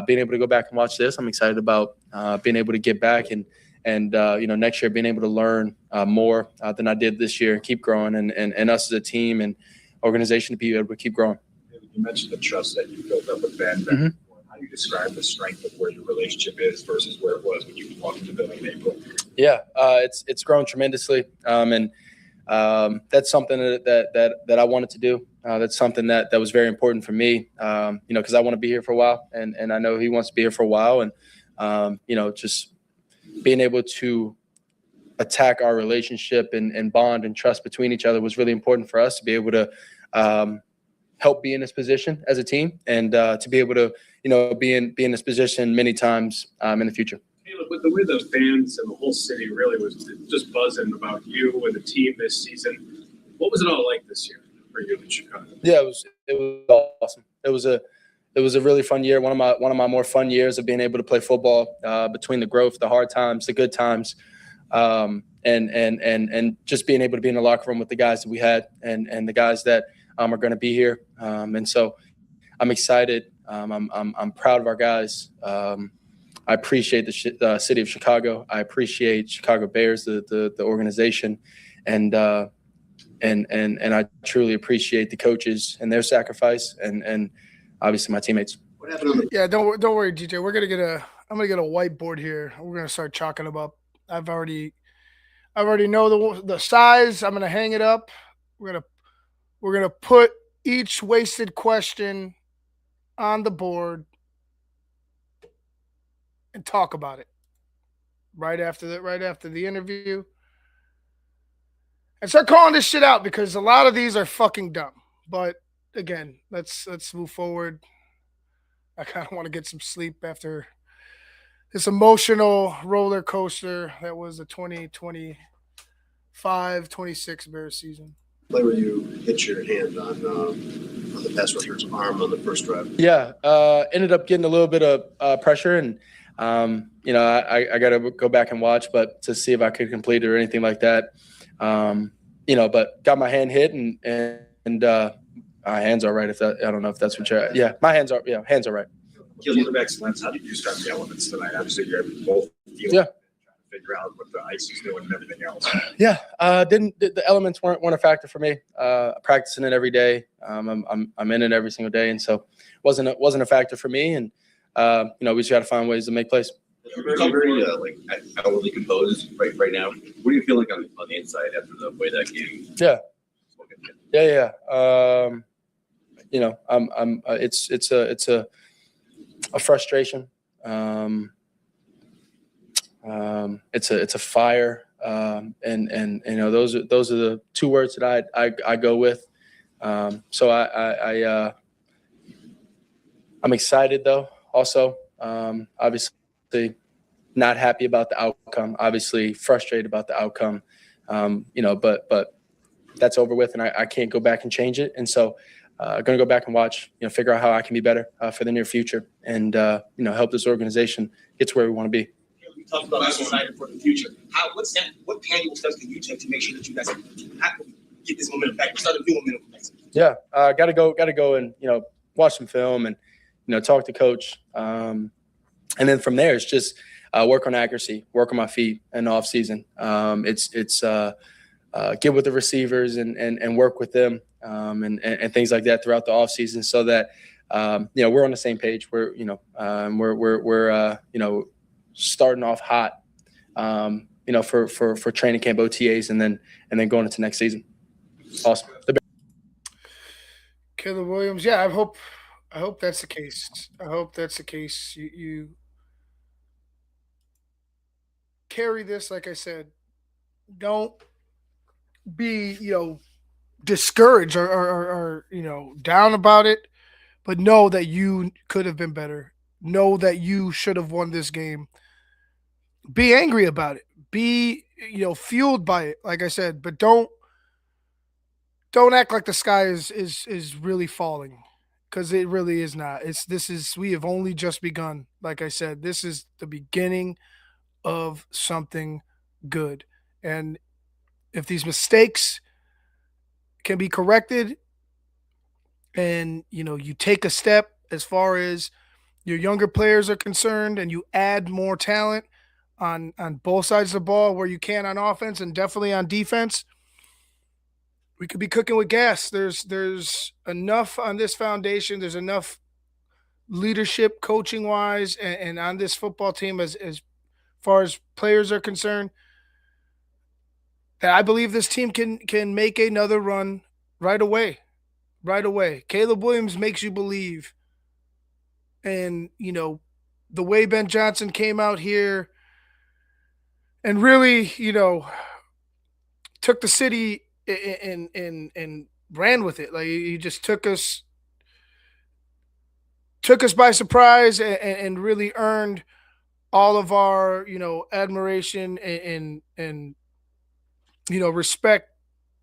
being able to go back and watch this. I'm excited about being able to get back and next year being able to learn more than I did this year and keep growing and us as a team and organization to be able to keep growing. You mentioned the trust that you built up with Ben. Mm-hmm. How do you describe the strength of where your relationship is versus where it was when you walked into the building in April? Yeah, it's grown tremendously, and that's something that I wanted to do. That's something that was very important for me, because I want to be here for a while, and I know he wants to be here for a while, and just being able to attack our relationship and bond and trust between each other was really important for us to be able to help be in this position as a team and to be able to be in this position many times in the future. Caleb, with the way the fans and the whole city really was just buzzing about you and the team this season, what was it all like this year for you in Chicago? Yeah, it was awesome. It was a really fun year. One of my more fun years of being able to play football, between the growth, the hard times, the good times, and just being able to be in the locker room with the guys that we had and the guys that are going to be here. And so I'm excited. I'm proud of our guys. I appreciate the city of Chicago. I appreciate Chicago Bears, the organization, and I truly appreciate the coaches and their sacrifice, and obviously my teammates. What happened on the Yeah, don't worry, DJ. I'm gonna get a whiteboard here. We're gonna start chalking them up. I already know the size. I'm gonna hang it up. We're gonna put each wasted question on the board and talk about it right after the interview, and start calling this shit out because a lot of these are fucking dumb. But again, let's move forward. I kind of want to get some sleep after this emotional roller coaster that was the 2025-26 Bears season. play where you hit your hand on the pass rusher's arm on the first drive? Yeah, ended up getting a little bit of pressure, and I got to go back and watch, but to see if I could complete it or anything like that. But got my hand hit, and my hands are right. I don't know if that's what you're. Yeah, my hands are. Yeah, hands are right. Caleb, of excellence. How did you describe the elements tonight? Obviously, you're both feeling trying to figure out what the ice is doing and everything else. Yeah, the elements weren't a factor for me. Practicing it every day. I'm in it every single day, and so wasn't a factor for me. And we just got to find ways to make plays. You're very outwardly composed right now. What do you feel like on the inside after the way that game? Yeah. It's a frustration. It's a fire. And those are the two words that I go with. So I'm excited though. Also, obviously not happy about the outcome. Obviously frustrated about the outcome. But that's over with, and I can't go back and change it. And so I'm going to go back and watch, figure out how I can be better for the near future and, help this organization get to where we want to be. We talked about us excited for the future. What tangible steps can you take to make sure that you guys get this momentum back? Start a new momentum back. Yeah, got to go and, watch some film and, talk to coach. And then from there, it's just work on accuracy, work on my feet in the off season. It's get with the receivers and work with them and things like that throughout the offseason so that we're on the same page. We're starting off hot, for training camp OTAs and then going into next season. Awesome. Caleb Williams, yeah, I hope that's the case. I hope that's the case. You carry this, like I said. Don't be, discouraged or down about it, but know that you could have been better. Know that you should have won this game. Be angry about it. Be, fueled by it, like I said, but don't act like the sky is really falling, because it really is not. We have only just begun. Like I said, this is the beginning of something good. And if these mistakes can be corrected and you take a step as far as your younger players are concerned, and you add more talent on both sides of the ball where you can on offense and definitely on defense, we could be cooking with gas. There's enough on this foundation. There's enough leadership, coaching wise, and on this football team as far as players are concerned, that I believe this team can make another run right away. Right away. Caleb Williams makes you believe. And, the way Ben Johnson came out here and really, took the city and ran with it. Like, he just took us by surprise and really earned all of our, admiration and respect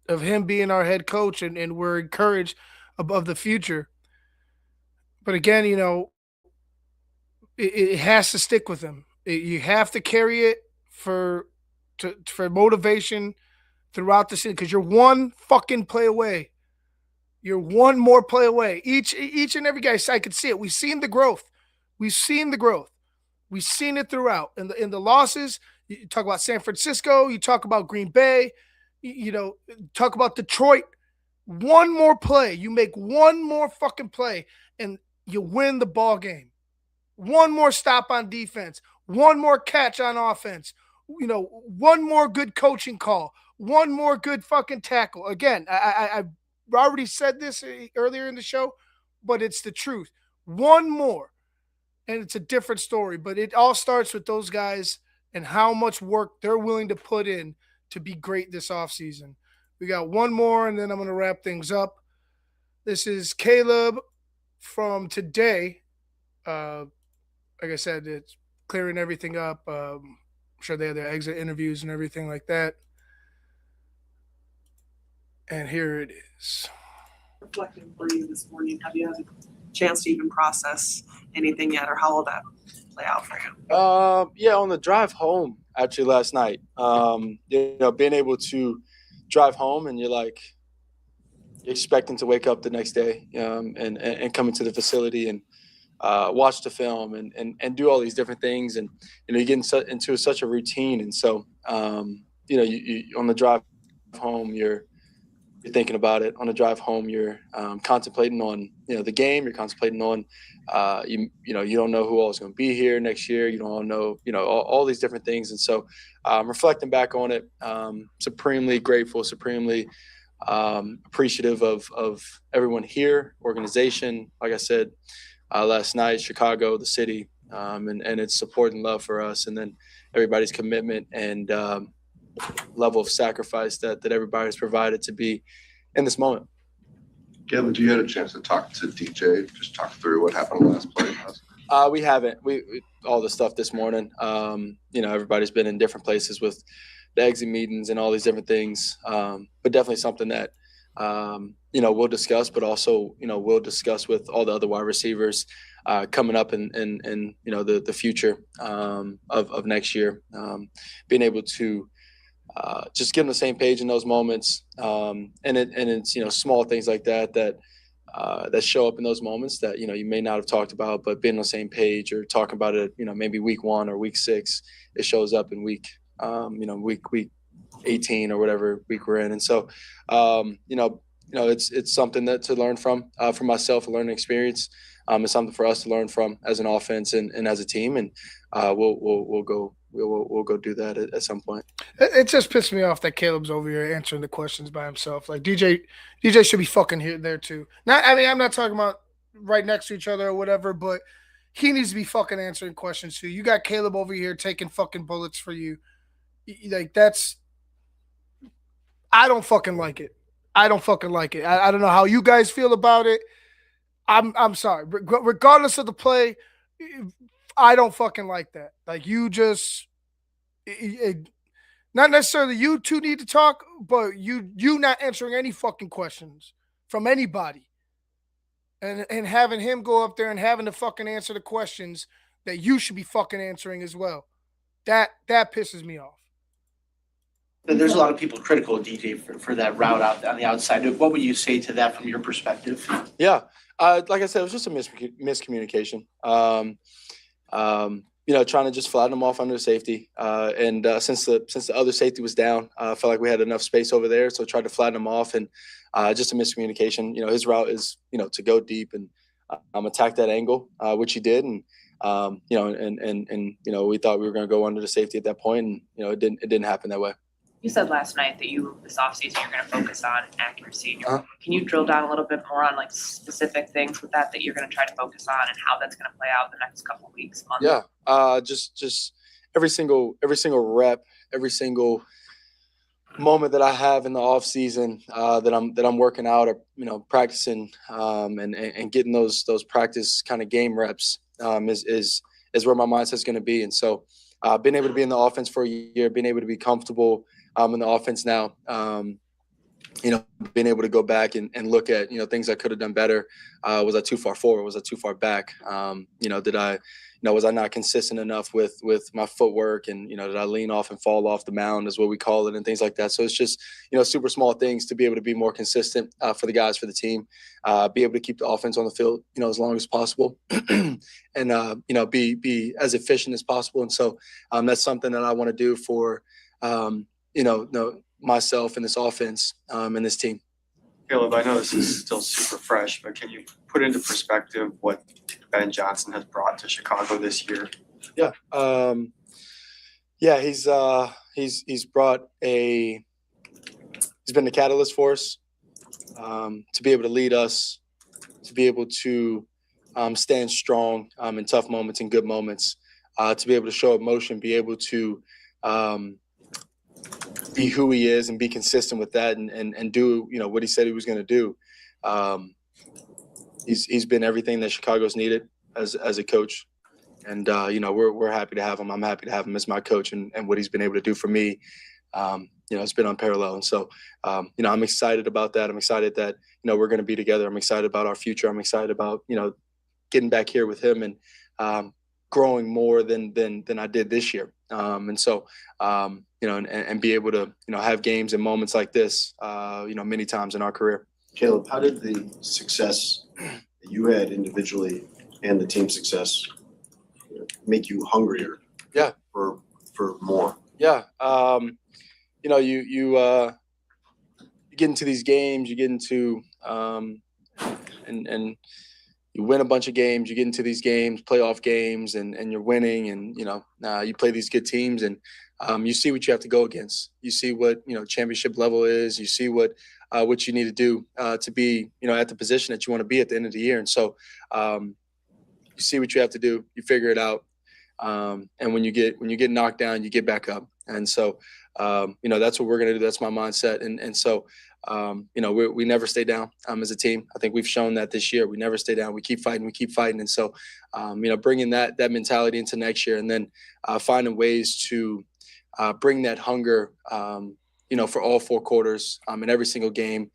of him being our head coach, and we're encouraged above the future. But again, it has to stick with him. You have to carry it for motivation throughout the season, because you're one fucking play away. You're one more play away. Each and every guy, I could see it. We've seen the growth. We've seen it throughout. In the losses, you talk about San Francisco, you talk about Green Bay, talk about Detroit. One more play. You make one more fucking play and you win the ball game. One more stop on defense. One more catch on offense. One more good coaching call. One more good fucking tackle. Again, I've already said this earlier in the show, but it's the truth. One more, and it's a different story. But it all starts with those guys and how much work they're willing to put in to be great this offseason. We got one more, and then I'm going to wrap things up. This is Caleb from today. Like I said, it's clearing everything up. I'm sure they have their exit interviews and everything like that. And here it is. Reflecting for you this morning, have you had a chance to even process anything yet, or how will that play out for you? Yeah, on the drive home, actually last night, being able to drive home and you're expecting to wake up the next day, and come into the facility and watch the film and do all these different things, and you get into such a routine, and so you on the drive home you're thinking about it. On the drive home you're contemplating on the game. You're contemplating on you don't know who all is going to be here next year. You don't know all these different things, and so reflecting back on it, supremely grateful, supremely appreciative of everyone here, organization, like I said last night, Chicago, the city, and its support and love for us, and then everybody's commitment and level of sacrifice that everybody's provided to be in this moment. Kevin, you had a chance to talk to DJ, just talk through what happened last play? We haven't. We all the stuff this morning. Everybody's been in different places with the exit meetings and all these different things. But definitely something that we'll discuss, but also we'll discuss with all the other wide receivers coming up in the future of next year. Being able to just get on the same page in those moments, and it's small things like that show up in those moments that you may not have talked about, but being on the same page or talking about it, maybe week 1 or week 6, it shows up in week 18 or whatever week we're in. And so, it's something that to learn from for myself, a learning experience. It's something for us to learn from as an offense and as a team, and we'll go do that at some point. It just pissed me off that Caleb's over here answering the questions by himself. Like DJ should be fucking here there too. I'm not talking about right next to each other or whatever, but he needs to be fucking answering questions too. You got Caleb over here taking fucking bullets for you. Like that's, I don't fucking like it. I don't fucking like it. I don't know how you guys feel about it. I'm sorry. Regardless of the play, I don't fucking like that. Like you just, not necessarily you two need to talk, but you not answering any fucking questions from anybody, and having him go up there and having to fucking answer the questions that you should be fucking answering as well. That pisses me off. There's a lot of people critical of DJ for that route out on the outside. What would you say to that from your perspective? Yeah, like I said, it was just a miscommunication. Trying to just flatten him off under safety. And since the other safety was down, I felt like we had enough space over there, so I tried to flatten him off, and just a miscommunication. His route is to go deep and attack that angle, which he did, and we thought we were going to go under the safety at that point, and it didn't happen that way. You said last night that this offseason you're going to focus on accuracy. Can you drill down a little bit more on like specific things with that you're going to try to focus on and how that's going to play out the next couple of weeks? Yeah, just every single rep, every single moment that I have in the off season that I'm working out or practicing and getting those practice kind of game reps is where my mindset's going to be. And so being able to be in the offense for a year, being able to be comfortable in the offense now, being able to go back and look at, things I could have done better. Was I too far forward? Was I too far back? Was I not consistent enough with my footwork? And, did I lean off and fall off the mound is what we call it, and things like that. So it's just, super small things to be able to be more consistent for the guys, for the team, be able to keep the offense on the field, as long as possible and, be as efficient as possible. And so that's something that I want to do for, myself and this offense and this team. Caleb, I know this is still super fresh, but can you put into perspective what Ben Johnson has brought to Chicago this year? Yeah. He's brought he's been the catalyst for us to be able to lead us, to be able to stand strong in tough moments and good moments, to be able to show emotion, be able to be who he is and be consistent with that and do, what he said he was going to do. He's been everything that Chicago's needed as a coach. And, we're happy to have him. I'm happy to have him as my coach and what he's been able to do for me. It's been unparalleled. And so, I'm excited about that. I'm excited that, we're going to be together. I'm excited about our future. I'm excited about, getting back here with him and growing more than I did this year. And so, and be able to, have games and moments like this, many times in our career. Caleb, how did the success that you had individually and the team success make you hungrier? Yeah. For more? Yeah. You get into these games, you get into, and you win a bunch of games, you get into these games, playoff games, and you're winning, and you play these good teams, and you see what you have to go against. You see what championship level is. You see what you need to do to be at the position that you want to be at the end of the year. And so you see what you have to do. You figure it out, and when you get knocked down, you get back up. And so that's what we're gonna do. That's my mindset. And so. We never stay down as a team. I think we've shown that this year. We never stay down. We keep fighting. And so, bringing that mentality into next year, and then finding ways to bring that hunger, for all four quarters in every single game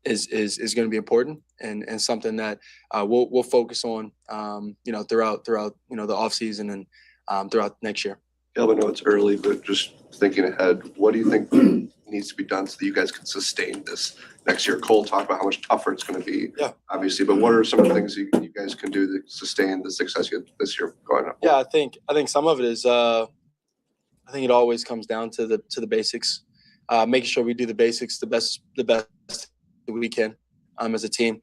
is going to be important and something that we'll focus on, throughout the off season and throughout next year. Yeah, I know it's early, but just thinking ahead, what do you think needs to be done so that you guys can sustain this next year? Cole talked about how much tougher it's going to be, obviously, but what are some of the things you guys can do to sustain the success you had this year going up? Yeah, I think some of it is, I think it always comes down to the basics, making sure we do the basics the best we can as a team.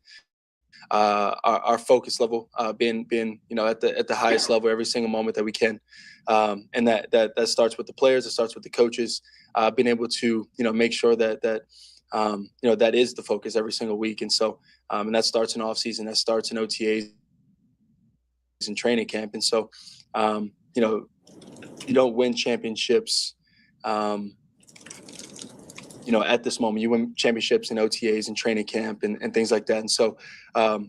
Our focus level being at the highest level every single moment that we can, and that starts with the players, it starts with the coaches, being able to make sure that that is the focus every single week. And so and that starts in off season, that starts in OTAs and training camp. And so you don't win championships at this moment. You win championships in OTAs and training camp and things like that. And so, we'll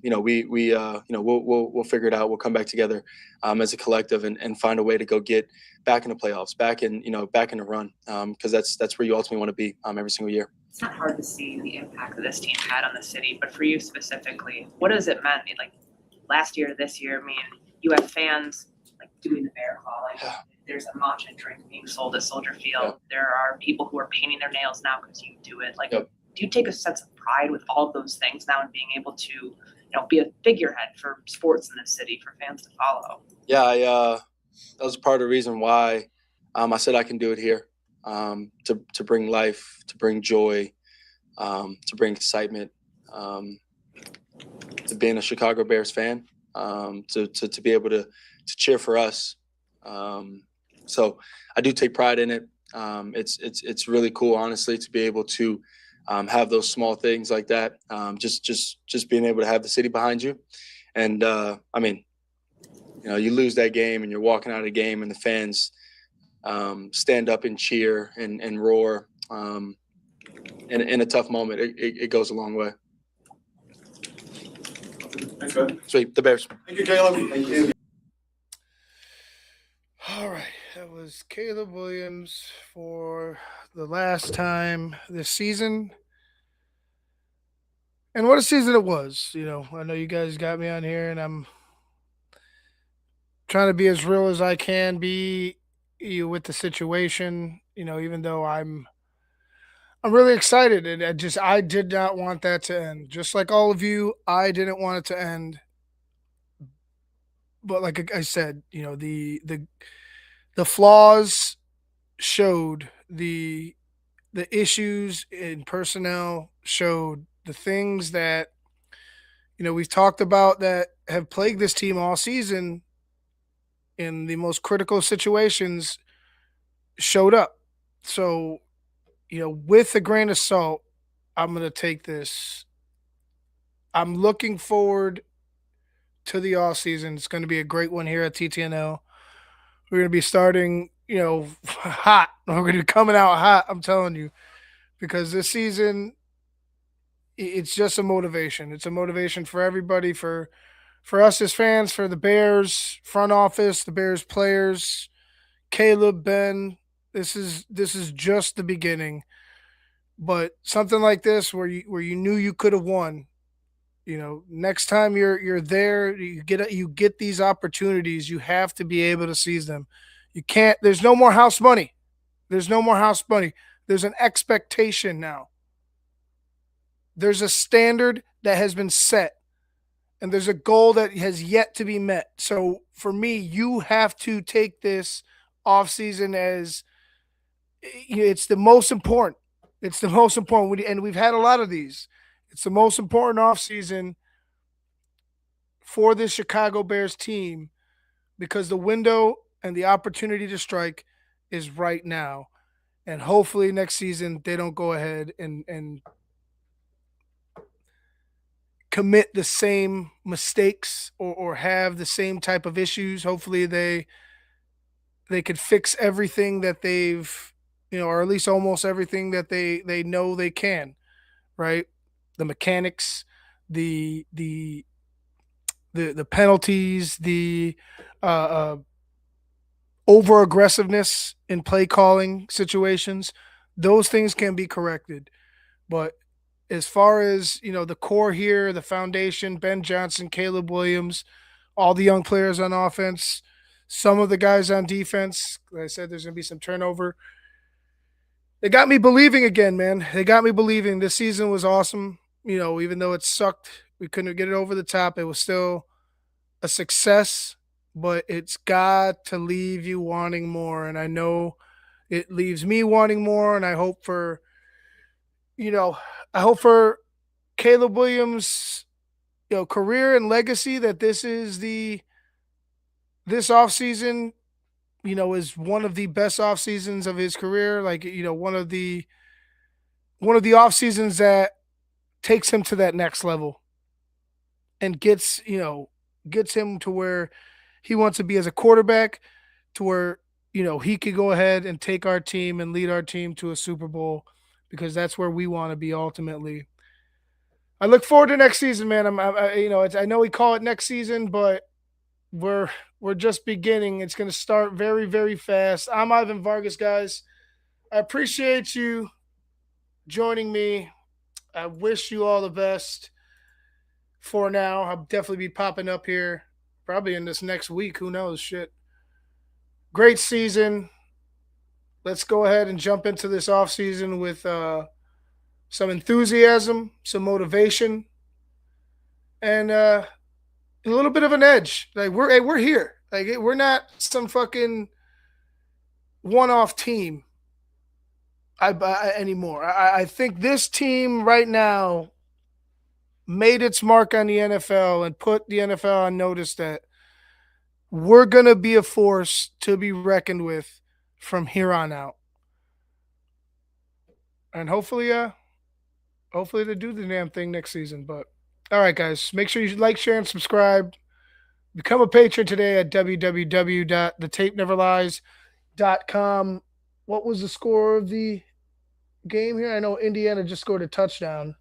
figure it out. We'll come back together as a collective and find a way to go get back in the playoffs, back in the run, because that's where you ultimately want to be every single year. It's not hard to see the impact that this team had on the city, but for you specifically, what has it meant? Like last year, this year, I mean, you have fans like doing the bear claw, like there's a matcha drink being sold at Soldier Field. Yep. There are people who are painting their nails now because you do it. Like, Yep. Do you take a sense of pride with all of those things now and being able to, be a figurehead for sports in this city for fans to follow? Yeah, that was part of the reason why I said I can do it here, to bring life, to bring joy, to bring excitement, to being a Chicago Bears fan, to be able to cheer for us. So I do take pride in it. It's really cool, honestly, to be able to have those small things like that. Just being able to have the city behind you. And you lose that game and you're walking out of the game and the fans stand up and cheer and roar. In a tough moment, it goes a long way. Thanks, man. Sweet, the Bears. Thank you, Caleb. Thank you. All right, that was Caleb Williams for the last time this season. And what a season it was. I know you guys got me on here, and I'm trying to be as real as I can be with the situation, even though I'm really excited, and I did not want that to end. Just like all of you, I didn't want it to end. But like I said, the flaws showed, the issues in personnel showed, the things that we've talked about that have plagued this team all season in the most critical situations showed up. So, with a grain of salt, I'm going to take this. I'm looking forward to the off season. It's going to be a great one here at TTNL. We're going to be starting, hot. We're going to be coming out hot, I'm telling you, because this season, it's just a motivation. It's a motivation for everybody, for us as fans, for the Bears front office, the Bears players, Caleb, Ben. This is just the beginning. But something like this, where you knew you could have won, next time you're there, you get these opportunities. You have to be able to seize them. You can't. There's no more house money. There's no more house money. There's an expectation now. There's a standard that has been set, and there's a goal that has yet to be met. So for me, you have to take this offseason as it's the most important. It's the most important, and we've had a lot of these. It's the most important offseason for this Chicago Bears team because the window and the opportunity to strike is right now. And hopefully next season they don't go ahead and commit the same mistakes or have the same type of issues. Hopefully they could fix everything that they've, or at least almost everything that they know they can, right? The mechanics, the penalties, the over aggressiveness in play calling situations, those things can be corrected. But as far as the core here, the foundation, Ben Johnson, Caleb Williams, all the young players on offense, some of the guys on defense, like I said, there's gonna be some turnover. They got me believing again, man. They got me believing. This season was awesome. Even though it sucked, we couldn't get it over the top. It was still a success, but it's got to leave you wanting more. And I know it leaves me wanting more. And I hope for Caleb Williams, career and legacy, that this offseason, is one of the best off seasons of his career. Like, one of the off seasons that takes him to that next level and gets him to where he wants to be as a quarterback, to where, he could go ahead and take our team and lead our team to a Super Bowl, because that's where we want to be ultimately. I look forward to next season, man. I know we call it next season, but we're just beginning. It's going to start very, very fast. I'm Ivan Vargas, guys. I appreciate you joining me. I wish you all the best for now. I'll definitely be popping up here probably in this next week. Who knows? Shit. Great season. Let's go ahead and jump into this offseason with some enthusiasm, some motivation, and a little bit of an edge. Like, we're here. Like, we're not some fucking one-off team anymore. I think this team right now made its mark on the NFL and put the NFL on notice that we're going to be a force to be reckoned with from here on out. And hopefully they do the damn thing next season. But all right, guys, make sure you like, share, and subscribe. Become a patron today at www.thetapeneverlies.com. What was the score of the game here? I know Indiana just scored a touchdown.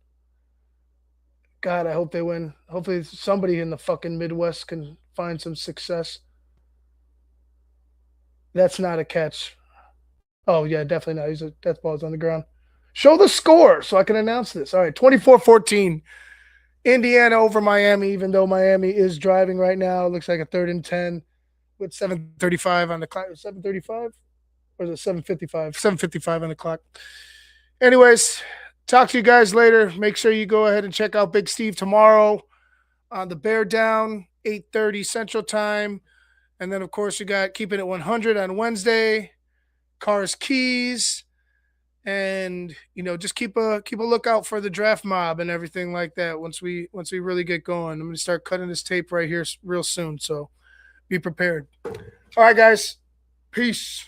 God, I hope they win. Hopefully somebody in the fucking Midwest can find some success. That's not a catch. Oh, yeah, definitely not. That ball's on the ground. Show the score so I can announce this. All right, 24-14. Indiana over Miami, even though Miami is driving right now. It looks like a 3rd and 10 with 7:35 on the clock. 7:35? Or is it 7:55? 7:55 on the clock. Anyways, talk to you guys later. Make sure you go ahead and check out Big Steve tomorrow on the Bear Down, 8:30 Central Time. And then, of course, you got Keeping It 100 on Wednesday, Cars Keys, and just keep a lookout for the draft mob and everything like that. Once we really get going, I'm gonna start cutting this tape right here real soon. So be prepared. All right, guys. Peace.